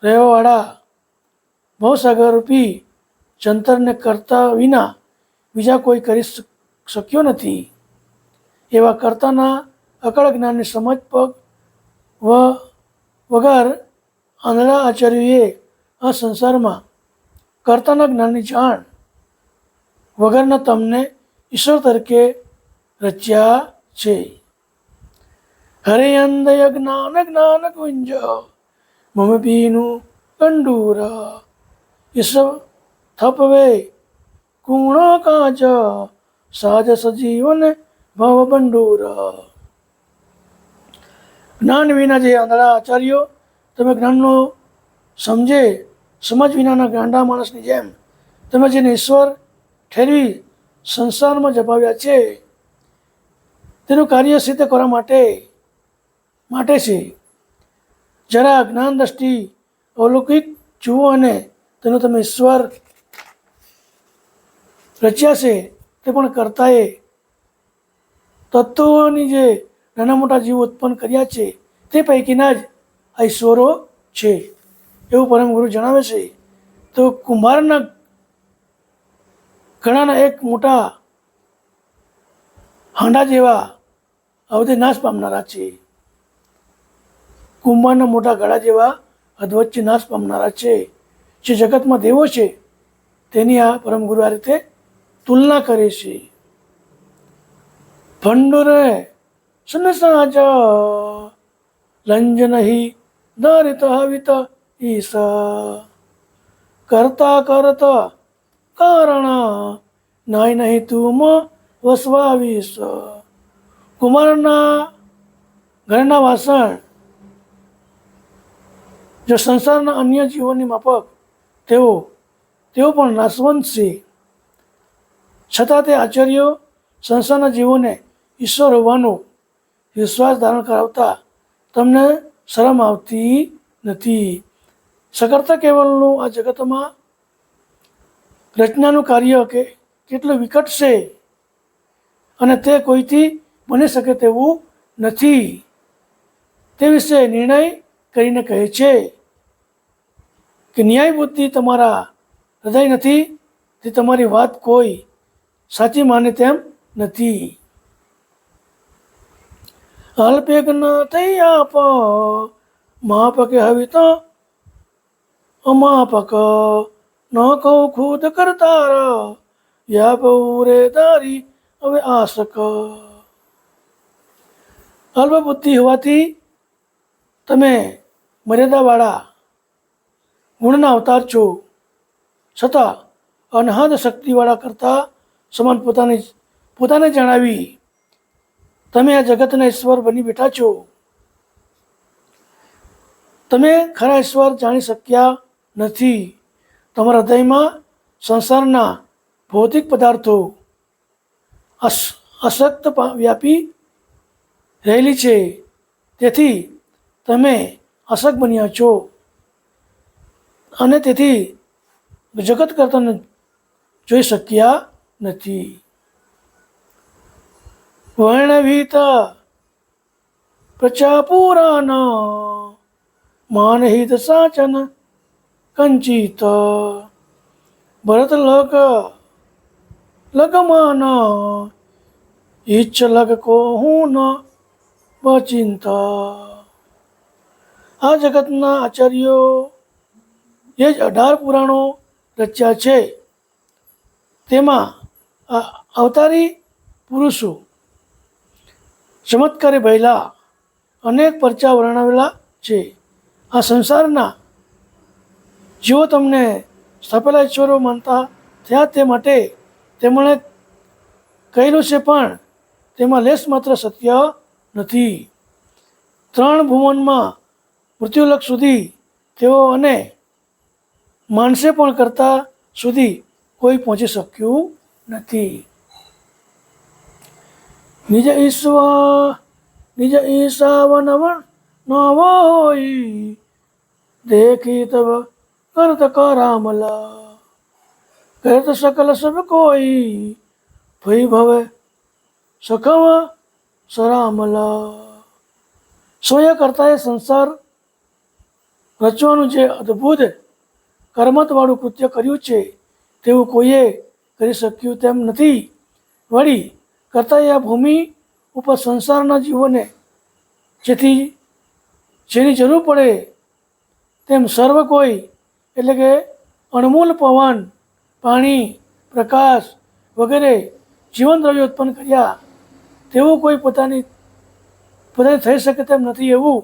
રહેવાવાળા ભવસાગરરૂપી જંતરને કરતા વિના બીજા કોઈ કરી શક્યો નથી. એવા કર્તાના અકળ જ્ઞાનની સમજ વગર આંધળા આચાર્યોએ આ સંસારમાં કર્તાના જ્ઞાનની જાણ વગરના તમને ઈશ્વર તરીકે રચ્યા છે. હરે અંદય જ્ઞાન જ્ઞાન કુંજ મમ પીનું કંડૂર ઈશ્વર થપવે કુણો કાચ સાજ સજીવન ભવ બંડૂર. જ્ઞાન વિના જે આંધળા આચાર્યો તમે જ્ઞાનનો સમજ વિનાના ગાંડા માણસની જેમ તમે જેને ઈશ્વર ઠેરવી સંસારમાં જપાવ્યા છે તેનું કાર્ય સિદ્ધ કરવા માટે છે. જરા જ્ઞાન દ્રષ્ટિ અલૌકિક જુઓ અને તેનો તમે ઈશ્વર રચ્યા છે તે પણ કરતાએ તત્વોની જે નાના મોટા જીવો ઉત્પન્ન કર્યા છે તે પૈકીના જ આ ઈશ્વરો છે એવું પરમ ગુરુ જણાવે છે. તો કુંભારના ઘણાના એક મોટા હાંડા જેવા અવધિ નાશ પામનારા છે. કુંભારના મોટા ગળા જેવા અધવચ્ચે નાશ પામનારા છે. જે જગતમાં દેવો છે તેની આ પરમ ગુરુ આ રીતે તુલના કરે છે. ભંડુરે સનસાજ લંજ નહીં દરિત હવિત ઈસ કરતા કરતા કારણ નાય નહીં તુમ વસવાવીશ. કુમારના ઘરના વાસણ જો સંસારના અન્ય જીવોની માફક તેઓ પણ નાશવંત છે. છતાં તે આચાર્યો સંસારના જીવોને ઈશ્વર હોવાનો વિશ્વાસ ધારણ કરાવતા તમને શરમ આવતી નથી. સકર્તા કેવલનું આ જગતમાં રચનાનું કાર્ય કેટલું વિકટ છે અને તે કોઈથી બની શકે તેવું નથી તે વિશે નિર્ણય કરીને કહે છે કે ન્યાય બુદ્ધિ તમારા હૃદય નથી તે તમારી વાત કોઈ સાચી માને તેમ નથી. અલ્પેગ્ન થઈ આપ માપકે હવિત અમાપક ન કહું ખુદ કરતાર યાપરે દારી હવે આશક. અલ્પ બુદ્ધિ હોવાથી તમે મર્યાદાવાળા ગુણના અવતાર છો, છતાં અનહદ શક્તિવાળા કરતાં સમાન પોતાને જણાવી તમે આ જગતના ઈશ્વર બની બેઠા છો. તમે ખરા ઈશ્વર જાણી શક્યા નથી. તમારા હૃદયમાં સંસારના ભૌતિક પદાર્થો અશક્ત વ્યાપી રહેલી છે, તેથી તમે અશક બન્યા છો અને તેથી જગત કરતા જોઈ શક્યા નથી. વર્ણભીત પ્રચા પુરાણ માનહિત સાચન કંચિત ભરત લગમાન ઈચ્છ લગ કો હું ન બચિંત. આ જગતના આચાર્યો એ જ 18 પુરાણો રચ્યા છે. તેમાં અવતારી પુરુષો ચમત્કારી ભયલા અનેક પરચા વર્ણવેલા છે. આ સંસારના જેઓ તમને સ્થાપેલા ઈશ્વરો માનતા થયા તે માટે તેમણે કહેલું છે, પણ તેમાં લેશ માત્ર સત્ય નથી. 3 ભુવનમાં મૃત્યુલોક સુધી તેઓ અને માનસે પણ કરતા સુધી કોઈ પહોંચી શક્યું નથી. નિજ ઈશાવન ન હોય દેખી તબ કરત કરામલા કરત સકલ સબ કોઈ ભય ભવે સખમ સરામલા. સ્વય કરતા એ સંસાર રચવાનું જે અદ્ભુત કર્મતવાળું કૃત્ય કર્યું છે તેવું કોઈએ કરી શક્યું તેમ નથી. વળી કરતાએ આ ભૂમિ ઉપર સંસારના જીવોને જેની જરૂર પડે તેમ સર્વ કોઈ એટલે કે અણમોલ પવન, પાણી, પ્રકાશ વગેરે જીવન દ્રવ્ય ઉત્પન્ન કર્યા તેવું કોઈ પોતાને થઈ શકે તેમ નથી. એવું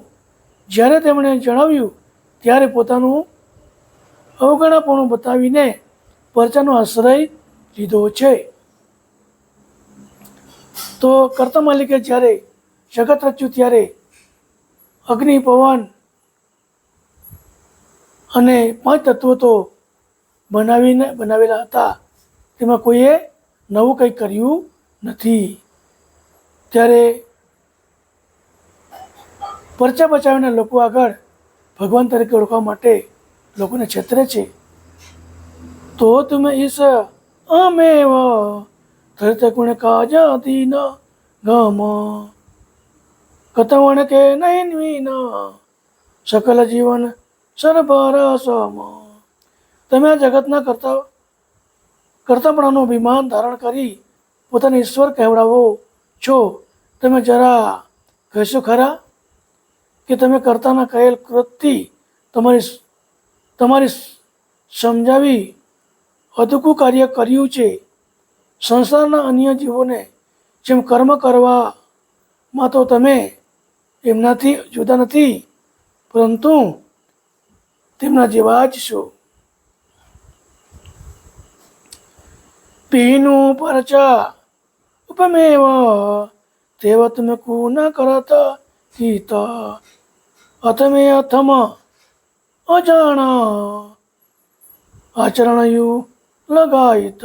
જ્યારે તેમણે જણાવ્યું ત્યારે પોતાનું અવગણાપણું બતાવીને પરચાનો આશ્રય લીધો છે. તો કર્તા માલિકે જ્યારે જગત રચ્યું ત્યારે અગ્નિ, પવન અને 5 તત્વો તો બનાવેલા હતા. તેમાં કોઈએ નવું કંઈ કર્યું નથી. ત્યારે પરચા બચાવીને લોકો આગળ ભગવાન તરીકે ઓળખવા માટે લોકોને છેતરે છે. તો તમે ઈસ અમેવ ધરતે ગુણ કાજાતી ન ગમ કતવણ કે નહીં વિન સકલ જીવન સરભરસમ. તમે આ જગતના કરતાપણાનું અભિમાન ધારણ કરી પોતાને ઈશ્વર કહેવડાવો છો. તમે જરા કહેશો ખરા કે તમે કરતાના કહેલ કૃતથી તમારી સમજાવી અદુકું કાર્ય કર્યું છે. સંસારના અન્ય જીવોને જેમ કર્મ કરવામાં તો તમે એમનાથી જુદા નથી, પરંતુ તેમના જેવા જ છો. પીનું પરચા ઉપમેવ તેવ તમે કુન કરત હિત અથમે અથમ અજાણ આચરણયું લગાયત.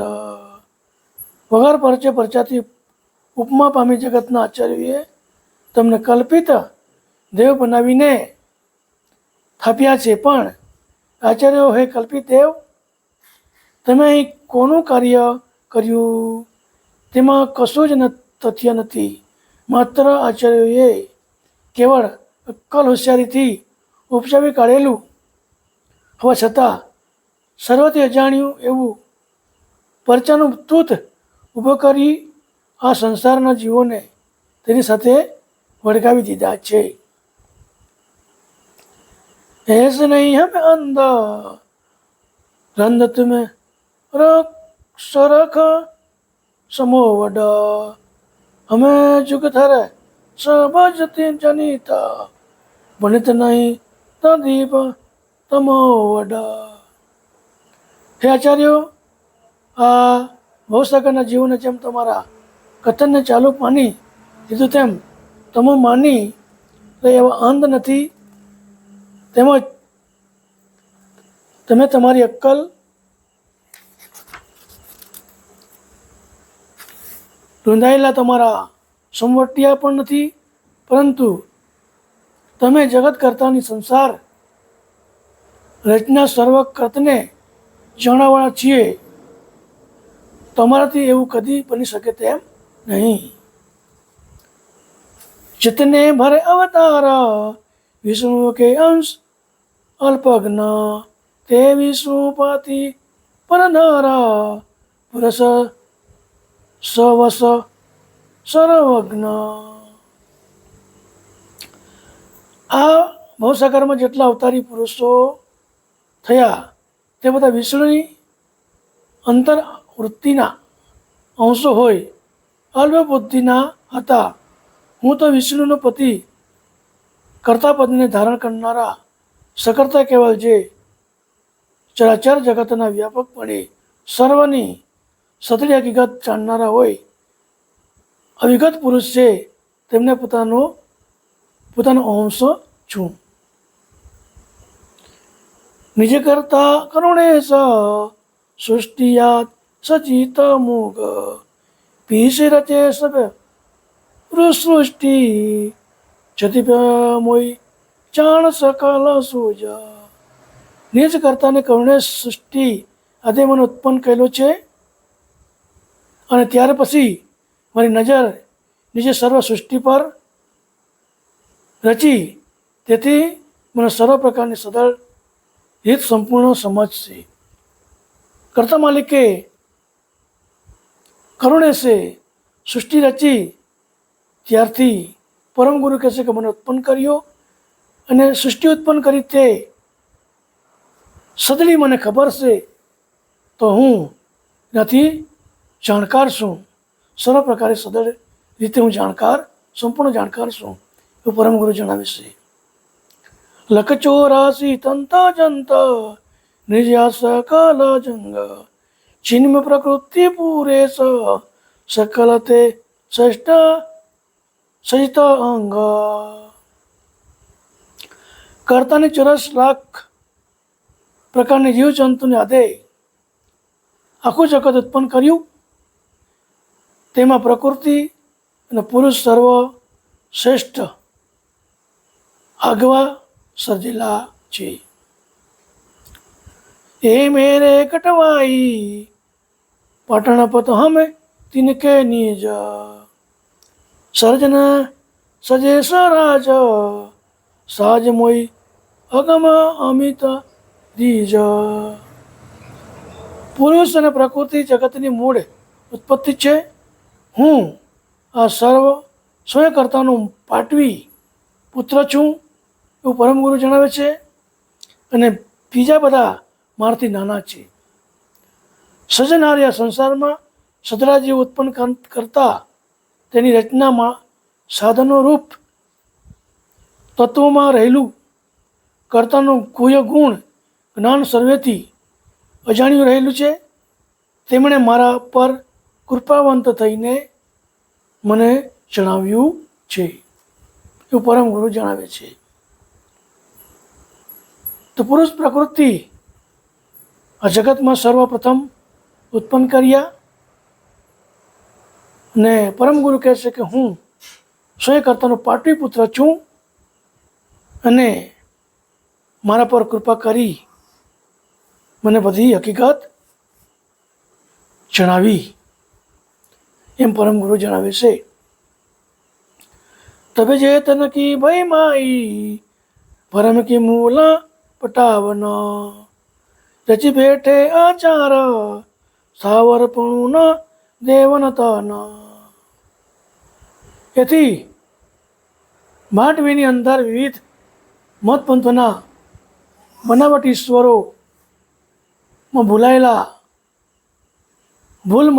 વગર પરચે પરચાથી ઉપમા પામી જગતના આચાર્યોએ તમને કલ્પિત દેવ બનાવીને થાપ્યા છે. પણ આચાર્યો હે કલ્પિત દેવ, તમે અહીં કોનું કાર્ય કર્યું તેમાં કશું જ તથ્ય નથી. માત્ર આચાર્યોએ કેવળ અક્કલ હોશિયારીથી ઉપજાવી કાઢેલું હોવા છતાં સર્વથી અજાણ્યું એવું પરચાનું તૂત ઊભો કરી આ સંસારના જીવોને તેની સાથે વળગાવી દીધા છે. એસ નહીં હમે અંધ રંધ તમે સરખ સમો વડ અમે જુગ થરે સભજતી જનિતા ભણિત નહીં તદીપ તમો વડ. હે આચાર્યો, આ ભવસાગરના જીવોને જેમ તમારા કથનને ચાલુ માની લીધું તેમ તમે માની એવા અંધ નથી. તેમજ તમે તમારી અક્કલ રૂંધાયેલા તમારા સમવટિયા પણ નથી, પરંતુ તમે જગત કરતાની સંસાર રચના સર્વકર્તને જાણવાવાળા છીએ. તમારાથી એવું કદી બની શકે તેમ નહીં. जितने भरे अवतार विष्णु के अंश अल्पज्ञ ते विष्णुपति परधारा पुरुष सवस સર્વજ્ઞ. આ ભવસાગરમાં જેટલા અવતારી પુરુષો થયા તે બધા વિષ્ણુની અંતર્વૃત્તિના અંશો હોય, અલ્પ બુદ્ધિના હતા. હું તો વિષ્ણુનો પતિ કર્તા પદને ધારણ કરનારા સકર્તા કેવલ જે ચરાચર જગતના વ્યાપકપણે સર્વની સતડી હકીકત જાણનારા હોય અવિગત પુરુષ છે, તેમને પોતાનો અંશ છું. નિજ કરતા કરુણેશ સૃષ્ટિયાત સચિત મુગ પીસ રચે સબ સૃષ્ટિ જતિપમોય ચાણ સકલ સૂજ. નિજ કરતાને કરુણેશ સૃષ્ટિ આદિ મને ઉત્પન્ન કરેલો છે, અને ત્યાર પછી મારી નજર નીચે સર્વ સૃષ્ટિ પર રચી, તેથી મને સર્વ પ્રકારની સદળ હિત સંપૂર્ણ સમજ છે. કર્તા માલિકે કરુણેશે સૃષ્ટિ રચી, ત્યારથી પરમ ગુરુ કહે છે કે મને ઉત્પન્ન કર્યો, અને સૃષ્ટિ ઉત્પન્ન કરી તે સદળી મને ખબર છે, તો હું નથી જાણકાર છું. સર્વ પ્રકારે સદળ રીતે હું જાણકાર, સંપૂર્ણ જાણકાર છું એવું પરમ ગુરુ જણાવે છે. લખચોરાસી તંત જંત નિર્યા સકલ જંગ ચિન્મ પ્રકૃતિ પૂરેશ સકલ તે ષષ્ઠ સહિત અંગ. કર્તાની 84 લાખ પ્રકારની જીવજંતુને આધે આખું જગત ઉત્પન્ન કર્યું, તેમાં પ્રકૃતિ અને પુરુષ સર્વ શ્રેષ્ઠ આગવા સર્જેલા છે. એ મેરે કટવાઈ પટણપત હમે તિનકે નિજ સર્જન સજે સરાજ સાજ મોઈ અગમ અમિત રીજ. પુરુષ અને પ્રકૃતિ જગતની મૂળ ઉત્પત્તિ છે. હું આ સર્વ સ્વયંકર્તાનું પાટવી પુત્ર છું એવું પરમગુરુ જણાવે છે. અને બીજા બધા મારાથી નાના છે. સર્જનાર સંસારમાં સદરાજીવ ઉત્પન્ન કરતા તેની રચનામાં સાધનો રૂપ તત્વોમાં રહેલું કર્તાનું ગુહ્ય ગુણ જ્ઞાન સર્વેથી અજાણ્યું રહેલું છે. તેમણે મારા પર કૃપાવંત થઈને મને જણાવ્યું છે એવું પરમ ગુરુ જણાવે છે. તો પુરુષ પ્રકૃતિ આ જગતમાં સર્વપ્રથમ ઉત્પન્ન કર્યા ને પરમ ગુરુ કહે છે કે હું સ્વયંકર્તાનો પાટલીપુત્ર છું અને મારા પર કૃપા કરી મને બધી હકીકત જણાવી એમ પરમ ગુરુ જણાવે છે. તબે જે તન કી ભય માઈ ભરમ કી મૂલા પટાવન રચી બેઠે આચાર સાવર પણ દેવન તન. એથી માંડવીની અંદર વિવિધ મતપંથોના બનાવટી ઈશ્વરોમાં ભૂલાયેલા ભૂલ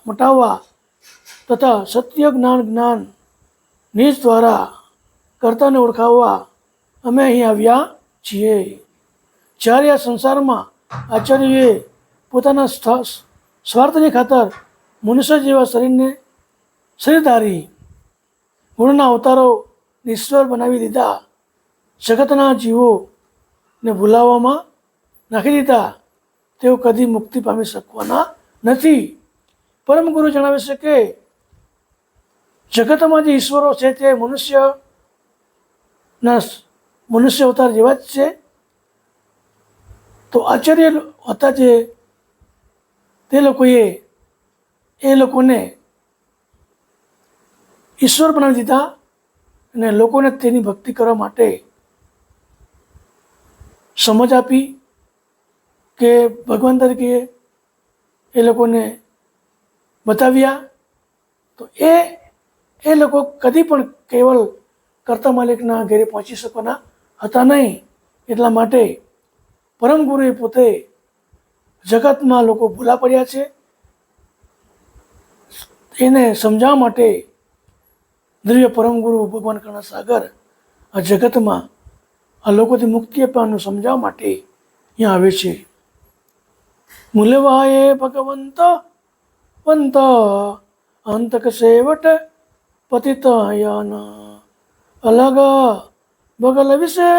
મટાવવા તથા સત્ય જ્ઞાન નિજ દ્વારા કર્તાને ઓળખાવવા અમે અહીં આવ્યા છીએ. જ્યારે આ સંસારમાં આચાર્યોએ પોતાના સ્વાર્થની ખાતર મનુષ્ય જેવા શરીરધારી ગુણના અવતારો ઈશ્વર બનાવી દીધા, જગતના જીવોને ભૂલાવવામાં નાખી દીધા, તેઓ કદી મુક્તિ પામી શકવાના નથી. પરમ ગુરુ જણાવે છે કે જગતમાં જે ઈશ્વરો છે તે મનુષ્ય અવતાર જેવા જ છે. તો આચાર્ય હતા જે તે લોકોને ઈશ્વર બનાવી દીધા અને લોકોને તેની ભક્તિ કરવા માટે સમજ આપી કે ભગવાન તરીકે એ લોકોને બતાવ્યા. તો એ લોકો કદી પણ કેવલ કર્તા માલિકના ઘેરે પહોંચી શકવાના હતા નહીં. એટલા માટે પરમ ગુરુએ પોતે જગતમાં લોકો ભૂલા પડ્યા છે એને સમજાવવા માટે દિવ્ય પરમ ગુરુ ભગવાન કરુણા સાગર આ જગતમાં આ લોકોથી મુક્તિ આપવાનું સમજાવવા માટે અહીંયા આવે છે. મૂલ્યવાય ભગવંત વંત અંતક સેવટ પતિત યન અલગ બગલ વિશે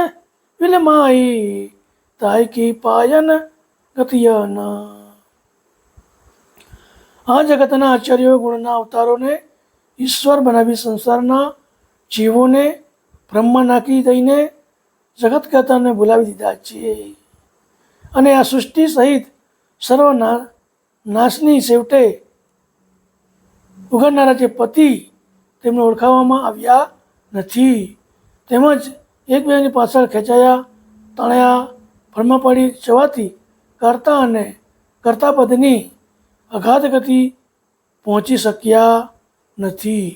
વિલમાઈ તાય કી પાયન ગતિયન. આ જગતના આચાર્યો ગુણના અવતારોને ઈશ્વર બનાવી સંસારના જીવોને બ્રહ્મા નાખી દઈને જગત કર્તાને ભૂલાવી દીધા છે. અને આ સૃષ્ટિ સહિત સર્વ નાશની છેવટે ઉગાડનારા જે પતિ તેમને ઓળખાવવામાં આવ્યા નથી. તેમજ એકબીજાની પાછળ ખેંચાયા તણાયા ભ્રમમાં પડી જવાથી કર્તા અને કર્તાપદની અગાધ ગતિ પહોંચી શક્યા નથી.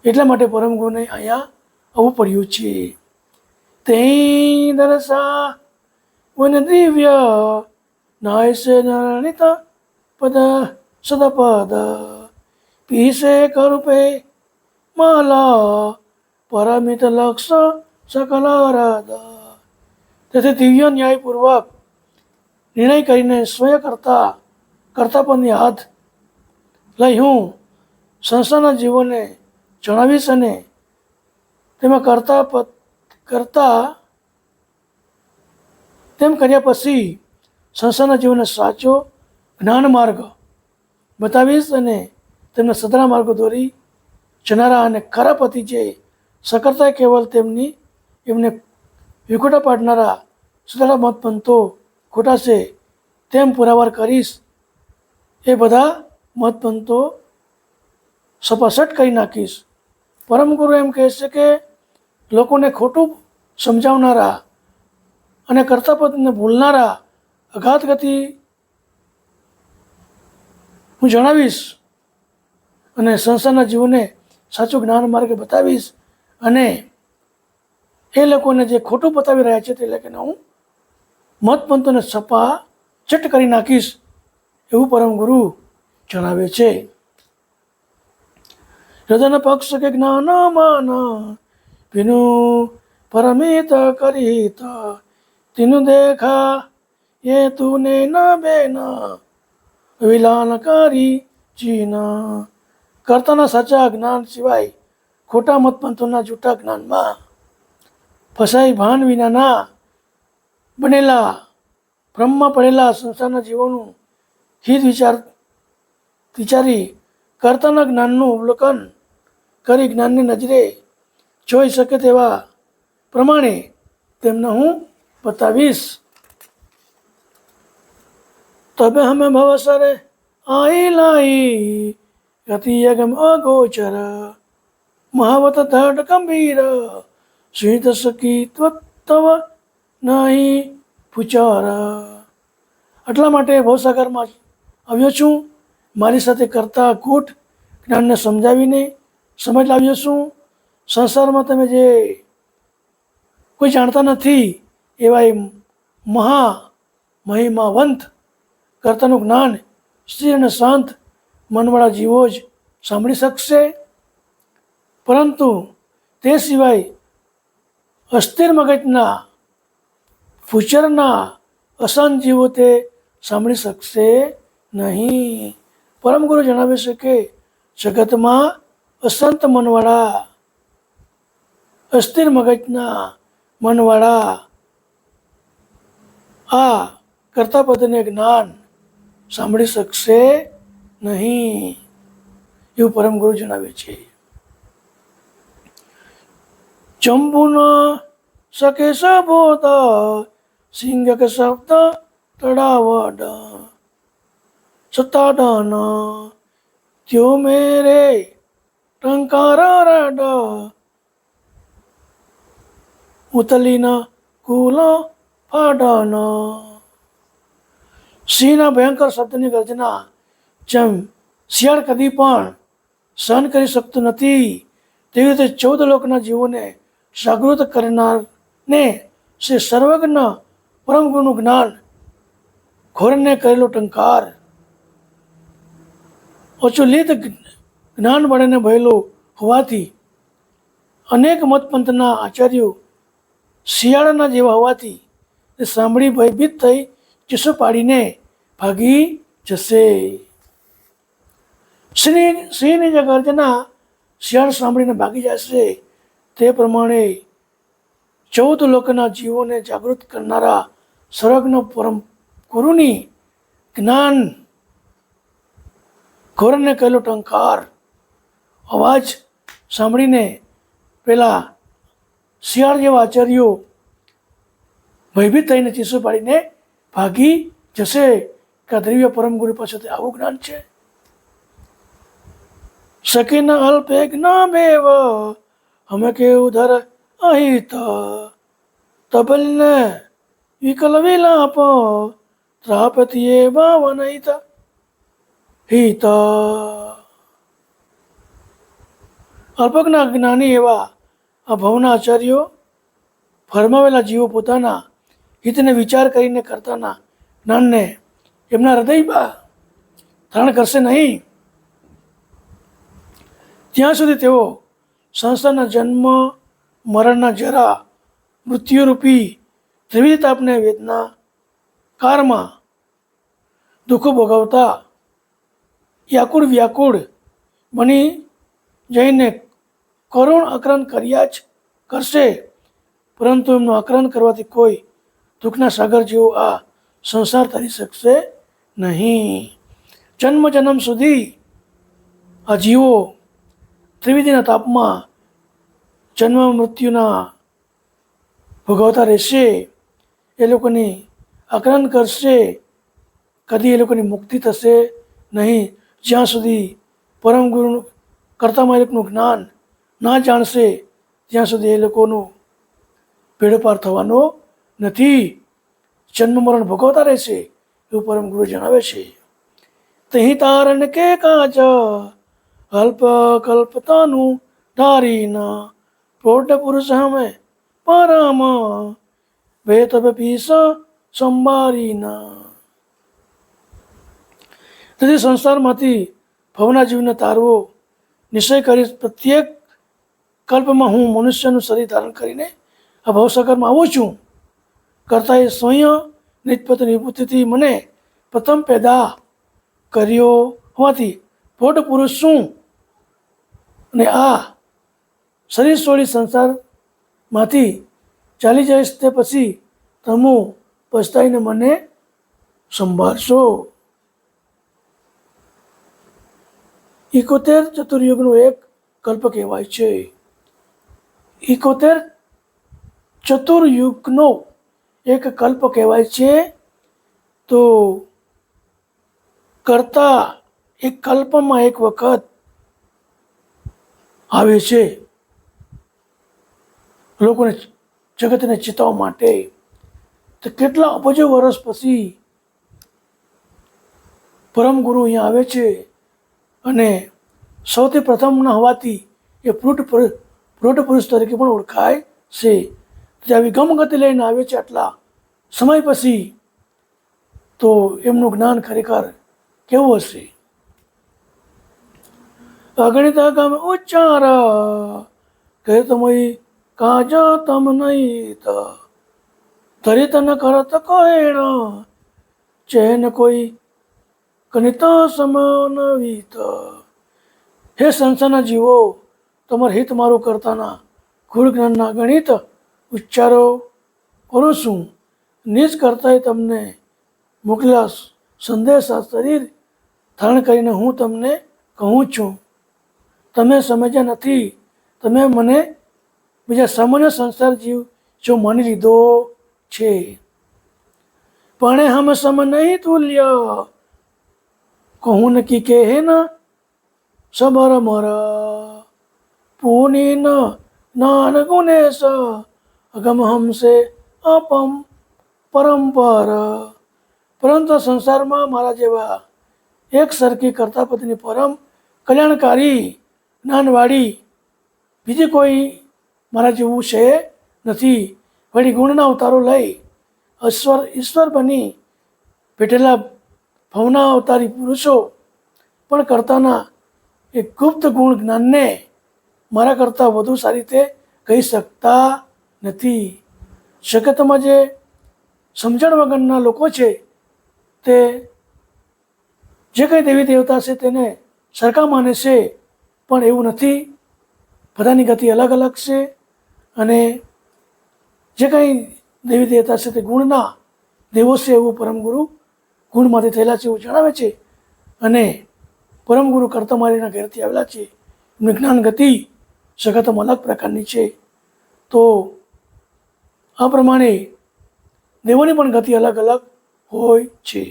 એટલા માટે પરમ ગુરુને અહીંયા આવવું પડ્યું છે. તે દરસા વન દિવ્ય નાયસે નરણિત પદ સદપદ પીસે કરૂપે માલા પરમિત લક્ષ સકલ રદ. તેથી દિવ્ય ન્યાયપૂર્વક નિર્ણય કરીને સ્વયં કર્તાપદની હાથ લઈ હું સંસારના જીવોને જણાવીશ અને તેમાં કરતા તેમ કર્યા પછી સંસારના જીવોને સાચો જ્ઞાન માર્ગ બતાવીશ અને તેમને સદના માર્ગો દોરી જનારા અને ખરા પતિ જે સકર્તા કેવલ તેમની એમને વિખોટા પાડનારા સદાના મત પંથો ખોટા છે તેમ પુરાવાર કરીશ. એ બધા મત પંથો સપાસટ કરી નાખીશ. પરમ ગુરુ એમ કહે છે કે લોકોને ખોટું સમજાવનારા અને કર્તા પતિને ભૂલનારા અઘાત ગતિ હું જણાવીશ અને સંસારના જીવોને સાચું જ્ઞાન માર્ગે બતાવીશ અને એ લોકોને જે ખોટું બતાવી રહ્યા છે તે લોકોને હું મત પંથોને સપાચટ કરી નાખીશ એવું પરમ ગુરુ જણાવે છે. હૃદયનો પક્ષ કે જ્ઞાન માન વિનું પરમિત કરીત તીનું દેખા એ તુને ન બેન વિલાનકારી ચીન. કર્તાના સાચા જ્ઞાન સિવાય ખોટા મત પંથોના જૂઠા જ્ઞાનમાં ફસાઈ ભાન વિનાના બનેલા ભ્રમમાં પડેલા સંસારના જીવોનું હિત વિચારી કર્તાના જ્ઞાનનું અવલોકન કરી જ્ઞાનની નજરે જોઈ શકે તેવા પ્રમાણે તેમને હું બતાવીશ. તબે હમે ભવસરે આઈ લાઈ ગતિ યગમ અગોચર મહાવત ધડ ગંભીર શ્રીત સખી તવ નહીં પુચાર. એટલા માટે ભવસાગરમાં આવ્યો છું. મારી સાથે કરતા કૂટ જ્ઞાનને સમજાવીને સમજ લાવ્યો છું. સંસારમાં તમે જે કોઈ જાણતા નથી એવા એ મહિમાવંત કર્તાનું જ્ઞાન સ્થિર અને શાંત મનવાળા જીવો જ સાંભળી શકશે. પરંતુ તે સિવાય અસ્થિર મગજના ફૂચરના અશાંત જીવો તે સાંભળી શકશે નહીં. પરમ ગુરુ જણાવે છે કે જગતમાં અશાંત મનવાળા અસ્થિર મગજના મનવાળા આ કર્તા પદને જ્ઞાન સાંભળી શકશે નહીં એવું પરમ ગુરુ જણાવે છે. ચંબુ ન શકે સબોધ સિંહ કે શબ્દ તડાવડ સતાડન ત્યો મેરે ટંકાર રડ ઉતલીના કુલ ફાડન. સિંહના ભયંકર શબ્દની ગર્જના જેમ શિયાળ કદી પણ સહન કરી શકતું નથી તેવી રીતે 14 લોકના જીવોને જાગૃત કરનારને શ્રી સર્વજ્ઞ પરમ ગુરુનું જ્ઞાન ઘોરને કરેલો ટંકાર અચુલિત જ્ઞાન બળને ભયેલો હોવાથી અનેક મતપંથના આચાર્યો શિયાળાના જેવા હોવાથી તે સાંભળી ભયભીત થઈ ચીસો પાડીને ભાગી જશે. સિંહની જે ગર્જના શિયાળ સાંભળીને ભાગી જશે તે પ્રમાણે 14 લોકના જીવોને જાગૃત કરનારા સર્વજ્ઞ પરમ ગુરુની જ્ઞાન ઘોરને કહેલો ટંકાર અવાજ સાંભળીને પેલા શિયાળ જેવા આચાર્યો ભયભીત થઈને ચીસો પાડીને ભાગી જશે કે આ દિવ્ય પરમ ગુરુ પાસેથી આવું જ્ઞાન છે. સકીન અલ્પે જ્ઞામેવ હમે કે ઉધર અહિત તબલને વિકલ વિલાપ ત્રાપતિએ ભાવનહિત હિત. અલ્પજ્ઞા જ્ઞાની એવા આ ભવના આચાર્યો ફરમાવેલા જીવો પોતાના હિતને વિચાર કરીને કરતાના જ્ઞાનને એમના હૃદયમાં ધારણ કરશે નહીં ત્યાં સુધી તેઓ સંસારના જન્મ મરણના જરા મૃત્યુરૂપી ત્રિવિધ તાપને વેદના કારમાં દુઃખો ભોગવતા વ્યાકુળ બની જઈને કરુણ આક્રમણ કર્યા જ કરશે. પરંતુ એમનું આક્રમણ કરવાથી કોઈ દુઃખના સાગર જેવો આ સંસાર તરી શકશે નહીં. જન્મ સુધી આ જીવો ત્રિવિધિના તાપમાં જન્મ મૃત્યુના ભોગવતા રહેશે, એ લોકોની આક્રમણ કરશે, કદી એ લોકોની મુક્તિ થશે નહીં જ્યાં સુધી પરમ ગુરુ કરતા માલિકનું જ્ઞાન ના જાણશે ત્યાં સુધી એ લોકોનું બેડો પાર થવાનો નથી, જન્મ મરણ ભોગવતા રહેશે એવું પરમ ગુરુ જણાવે છે. તહીં તારણ કે કાચ અલ્પ કલ્પતાનું ધારીના પ્રૌઢ પુરુષ હમે પરમ વેતબ પીસ સંભારીના. તેથી સંસારમાંથી ભવના જીવને તારવો નિશ્ચય કરી પ્રત્યેક કલ્પમાં હું મનુષ્યનું શરીર ધારણ કરીને આ ભવસાગરમાં આવું છું. કરતા એ સ્વયં નિજપત નિવૃત્તિથી મને પ્રથમ પેદા કર્યો હોવાથી પ્રૌઢ પુરુષ શું, અને આ શરીર છોડી સંસારમાંથી ચાલી જઈશ તે પછી તમે પછતાઈને મને સંભાળશો. 71 ચતુર્યુગનો એક કલ્પ કહેવાય છે. 71 ચતુર્યુગનો એક કલ્પ કહેવાય છે. તો કરતા એક કલ્પમાં એક વખત આવે છે લોકોને જગતને ચેતવવા માટે. તો કેટલા અબજો વર્ષ પછી પરમ ગુરુ અહીંયા આવે છે અને સૌથી પ્રથમના હોવાથી એ પ્રૌઢ પુરુષ તરીકે પણ ઓળખાય છે. જે આવી ગમગતિ લઈને આવે છે આટલા સમય પછી, તો એમનું જ્ઞાન ખરેખર કેવું હશે. અગણિત ગમ ઉચ્ચાર કહે તમય કાજ તમ નહીં ધરિત ન કરત કહેણ ચેન કોઈ ગણિત સમનવીત. હે સંસારના જીવો, તમારા હિત મારું કરતાના ગુણ જ્ઞાનના ગણિત ઉચ્ચારો કરું છું. નિજ કરતાએ તમને મોકલેલા સંદેશા શરીર ધારણ કરીને હું તમને કહું છું. તમે સમજ્યા નથી, તમે મને બીજા સામાન્ય સંસાર જીવ જો માની લીધો છે. પણ હમ સમ નહીં તુલ્ય કહું કી કહે ન સબર મર પુની નાન ગુણેશ અગમ હમસે અપમ પરંપર. પરંતુ સંસારમાં મારા જેવા એક સરખી કરતા પતિની પરમ કલ્યાણકારી જ્ઞાનવાળી બીજી કોઈ મારા જેવું છે નથી. વળી ગુણના અવતારો લઈ ઈશ્વર બની બેઠેલા ભવના અવતારી પુરુષો પણ કરતાના એક ગુપ્ત ગુણ જ્ઞાનને મારા કરતાં વધુ સારી રીતે કહી શકતા નથી. જગતમાં જે સમજણ વગરના લોકો છે તે જે કંઈ દેવી દેવતા છે તેને સરખા માને છે, પણ એવું નથી. બધાની ગતિ અલગ અલગ છે અને જે કંઈ દેવી દેવતા છે તે ગુણના દેવો છે એવું પરમગુરુ ગુણમાંથી થયેલા છે એવું જણાવે છે. અને પરમગુરુ કર્તમારીના ઘેરથી આવેલા છે. એમની જ્ઞાન ગતિ જગતમાં અલગ પ્રકારની છે. તો આ પ્રમાણે દેવોની પણ ગતિ અલગ અલગ હોય છે.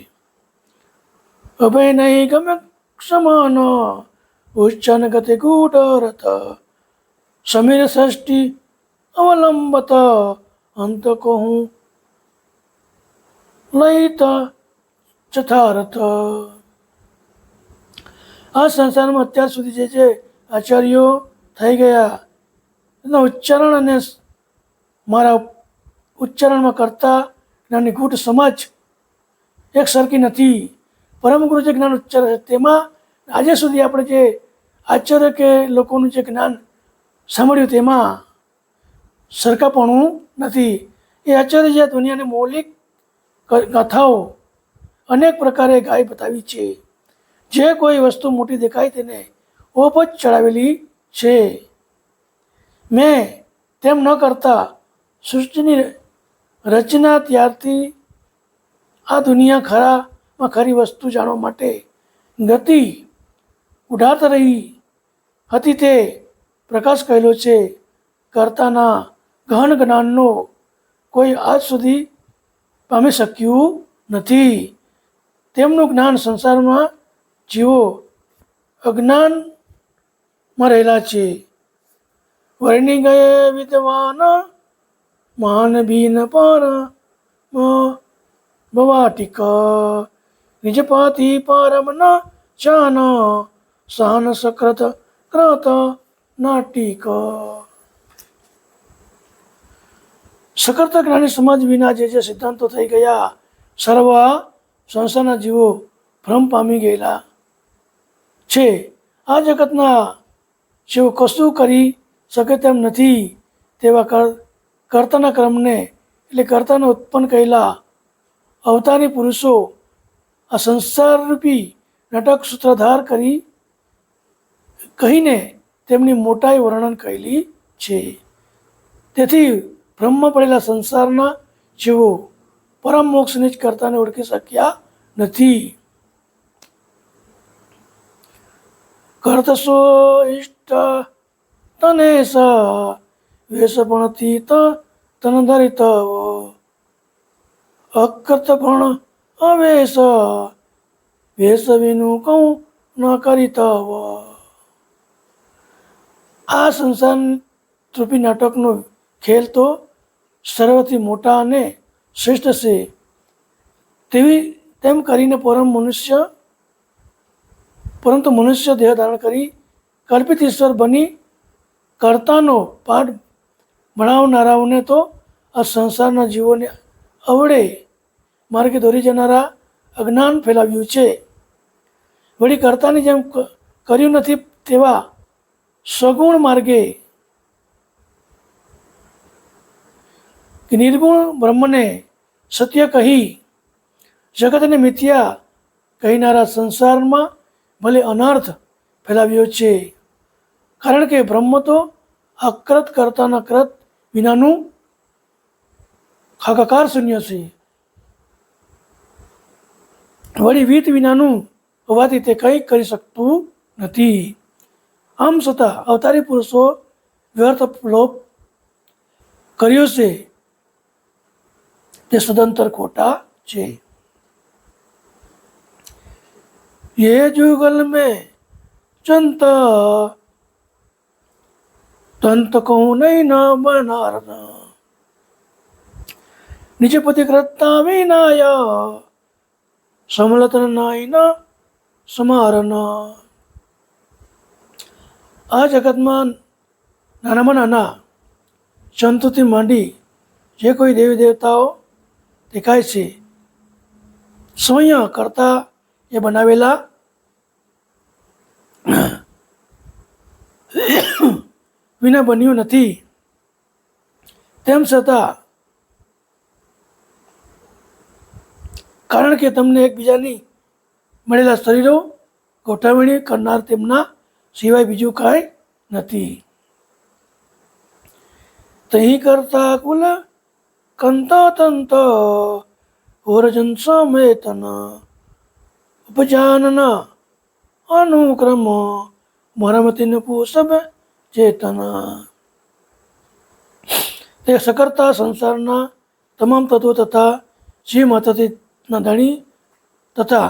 અભય નહીં ગમે સમાન ઉચ્ચાન ગતિ ગૂઢ રથ સમીર ષષ્ઠી અવલંબત અંત કહું લઈતા ચથારથ. આ સંસારમાં અત્યાર સુધી જે આચાર્યો થઈ ગયા એના ઉચ્ચારણ અને મારા ઉચ્ચારણમાં કરતા જ્ઞાનની ગૂઢ સમજ એક સરખી નથી. પરમગુરુ જે જ્ઞાન ઉચ્ચાર છે તેમાં આજે સુધી આપણે જે આચાર્ય કે લોકોનું જે જ્ઞાન સાંભળ્યું તેમાં સરખાપણું નથી. એ આચાર્ય જે દુનિયાને મૌલિક ગાથાઓ અનેક પ્રકારે ગાય બતાવી છે. જે કોઈ વસ્તુ મોટી દેખાય તેને ઓપ જ ચડાવેલી છે. મેં તેમ ન કરતા સૃષ્ટિની રચના ત્યારથી આ દુનિયા ખરામાં ખરી વસ્તુ જાણવા માટે ગતિ ઉડાત રહી હતી તે પ્રકાશ કહેલો છે. કર્તાના ગહન જ્ઞાનનો કોઈ આજ સુધી પામી શક્યું નથી. તેમનું જ્ઞાન સંસારમાં જીવો અજ્ઞાનમાં રહેલા છે. વર્ણિ ગયે વિદ્વાન માન બીન પર ભવાટિક નિજપાતી પરમ ન ચાન સહન સકૃત કૃત નાટિક. સકર્ત જ્ઞાની સમાજ વિના જે જે સિદ્ધાંતો થઈ ગયા, સર્વ સંસારના જીવો ભ્રમ પામી ગયેલા છે. આ જગતના જેઓ કશું કરી શકે તેમ નથી તેવા કર્તાના ક્રમને એટલે કર્તાને ઉત્પન્ન કરેલા અવતારી પુરુષો આ સંસારરૂપી નાટક સૂત્રધાર કહીને તેમની મોટાઈ વર્ણન કરેલી છે. તેથી બ્રહ્મ પડેલા સંસારના જીવો પરમ મોક્ષની જ કર્તાને ઓળખી શક્યા નથી. કર્તસો ઇષ્ટ તને સ વેસપણથી તન ધરિત અકર્ત પણ અવેશ વેસ વિનું કહું ન કરીત. આ સંસાર રૂપી નાટકનો ખેલ તો સર્વથી મોટા અને શ્રેષ્ઠ છે. તેમ કરીને પરંતુ મનુષ્ય દેહ ધારણ કરી કલ્પિત ઈશ્વર બની કર્તાનો પાઠ ભણાવનારાઓને તો આ સંસારના જીવોને અવળે માર્ગે દોરી જનારા અજ્ઞાન ફેલાવ્યું છે. વળી કર્તાની જેમ કર્યું નથી તેવા સગુણ માર્ગે નિર્ગુણ બ્રહ્મને સત્ય કહી જગતને મિથ્યા કહીનારા સંસારમાં ભલે અનર્થ ફેલાવ્યો છે. કારણ કે બ્રહ્મ તો અકૃત કર્તાના કૃત વિનાનું હાકાકાર શૂન્ય છે. વળી વિત વિનાનું હોવાથી તે કંઈ કરી શકતું નથી. આમ છતાં અવતારી પુરુષો વ્યર્થ લોપ કર્યો છે તે સદંતર ખોટા છે. ये जुगल में चंत तंत कहूँ नहीं न बनारना निज पति कृता विनाय समलतन नाई न समारना. આ જગતમાં નાનામાં નાના જંતુથી માંડી જે કોઈ દેવી દેવતાઓ દેખાય છે સ્વયં કરતા એ બનાવેલા વિના બન્યું નથી. તેમ છતાં કારણ કે તમને એકબીજાની મળેલા શરીરો ગોઠવણી કરનાર તેમના સિવાય બીજું કાંઈ નથી. તહી કરતા કુલ કંતા તંત ઓરજન સમેતન ઉપજાનન અનુક્રમ મરમતિન પુસબ ચેતના. તે સકર્તા સંસારના તમામ તત્વો તથા જીવ માતાના ધણી તથા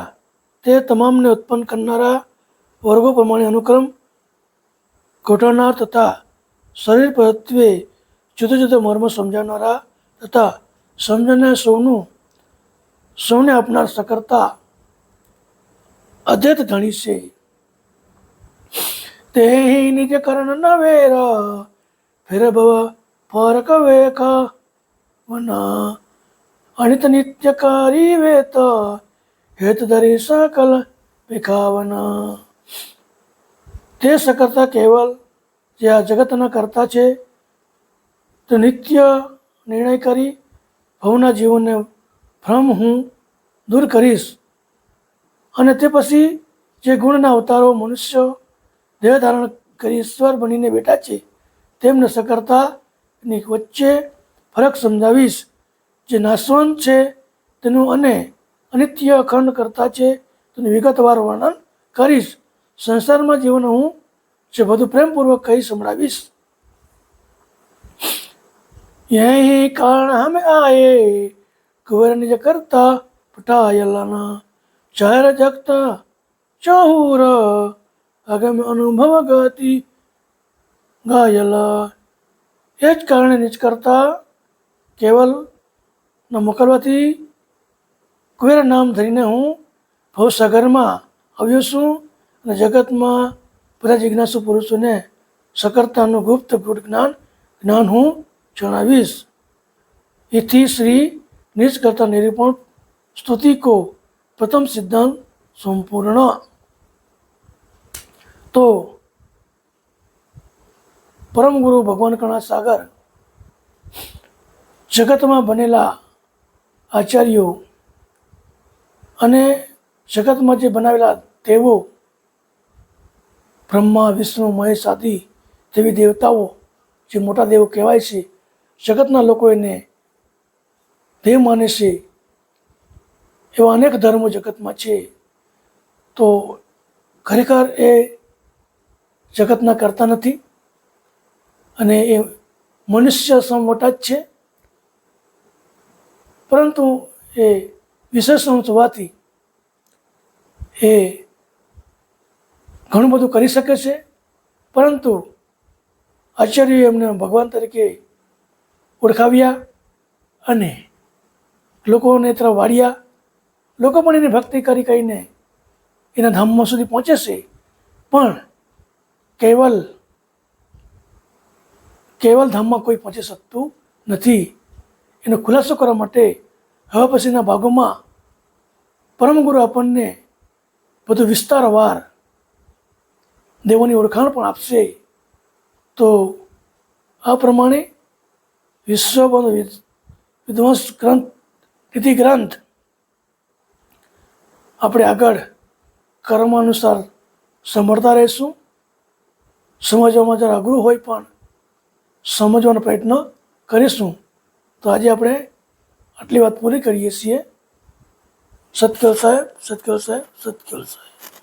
તે તમામને ઉત્પન્ન કરનારા વર્ગો પ્રમાણે અનુક્રમ ગોઠવનાર તથા શરીર પ્રત્યે જુદો જુદો મર્મ સમજાવનારા તથા સમજણને સૌને આપનાર સકર્તા અદ્વૈત ધણી છે. તે નિજ કરણ ન વેર ફેર ભવ ફરક વેખ વના અનિત નિત્યકારી વેત હેત ધરી સકલ વિખાવના. તે સકર્તા કેવલ જે આ જગતના કરતા છે તે નિત્ય નિર્ણય કરી ભવના જીવનને ભ્રમ હું દૂર કરીશ. અને તે પછી જે ગુણના અવતારો મનુષ્ય દેહ ધારણ કરી ઈશ્વર બનીને બેઠા છે તેમને સકર્તાની વચ્ચે ફરક સમજાવીશ. જે નાશવંત છે તેનું અને અનિત્ય અખંડ કરતા છે તેનું વિગતવાર વર્ણન કરીશ. સંસારમાં જીવન હું જે વધુ પ્રેમપૂર્વક કહી સંભળાવીશ. यही कारण हमें आए कुंवर निज करता पटायलना चार जगता चाहूर अगम अनुभव गति ગાયલા. એ જ કારણે નિજ કરતા કેવલ ન મોકલવાથી કુવેર નામ ધરીને હું ભવસાગરમાં આવ્યો છું અને જગતમાં બધા જિજ્ઞાસુ પુરુષોને સકર્તાનું ગુપ્ત ગૂઢ જ્ઞાન હું જણાવીશ. એથી શ્રી નિજ કરતા નિરૂપણ સ્તુતિ કો પ્રથમ સિદ્ધાંત સંપૂર્ણ. તો પરમ ગુરુ ભગવાન કણા સાગર જગતમાં બનેલા આચાર્યો અને જગતમાં જે બનાવેલા દેવો બ્રહ્મા વિષ્ણુ મહેશ આદિ દેવી દેવતાઓ જે મોટા દેવો કહેવાય છે, જગતના લોકો એને દેવ માને છે. એવા અનેક ધર્મો જગતમાં છે. તો ખરેખર એ જગતના કરતા નથી અને એ મનુષ્ય સમ મોટા જ છે, પરંતુ એ વિશેષણ હોવાથી એ ઘણું બધું કરી શકે છે. પરંતુ આચાર્યોએ એમને ભગવાન તરીકે ઓળખાવ્યા અને લોકોને તરફ વાળ્યા. લોકો પણ એની ભક્તિ કરી કરીને એના ધામમાં સુધી પહોંચે છે. પણ કેવલ ધામમાં કોઈ પહોંચી શકતું નથી. એનો ખુલાસો કરવા માટે હવે પછીના ભાગોમાં પરમગુરુ આપણને બધું વિસ્તારવાર દેવોની ઓળખાણ પણ આપશે. તો આ પ્રમાણે વિશ્વબંધ વિધ્વંસ ગ્રંથ નીતિ ગ્રંથ આપણે આગળ કર્મ અનુસાર સાંભળતા રહીશું. સમજવામાં જરા અઘરું હોય પણ સમજવાનો પ્રયત્ન કરીશું. તો આજે આપણે આટલી વાત પૂરી કરીએ છીએ. સત્કલ સાહેબ, સત્કલ સાહેબ, સત્કલ સાહેબ.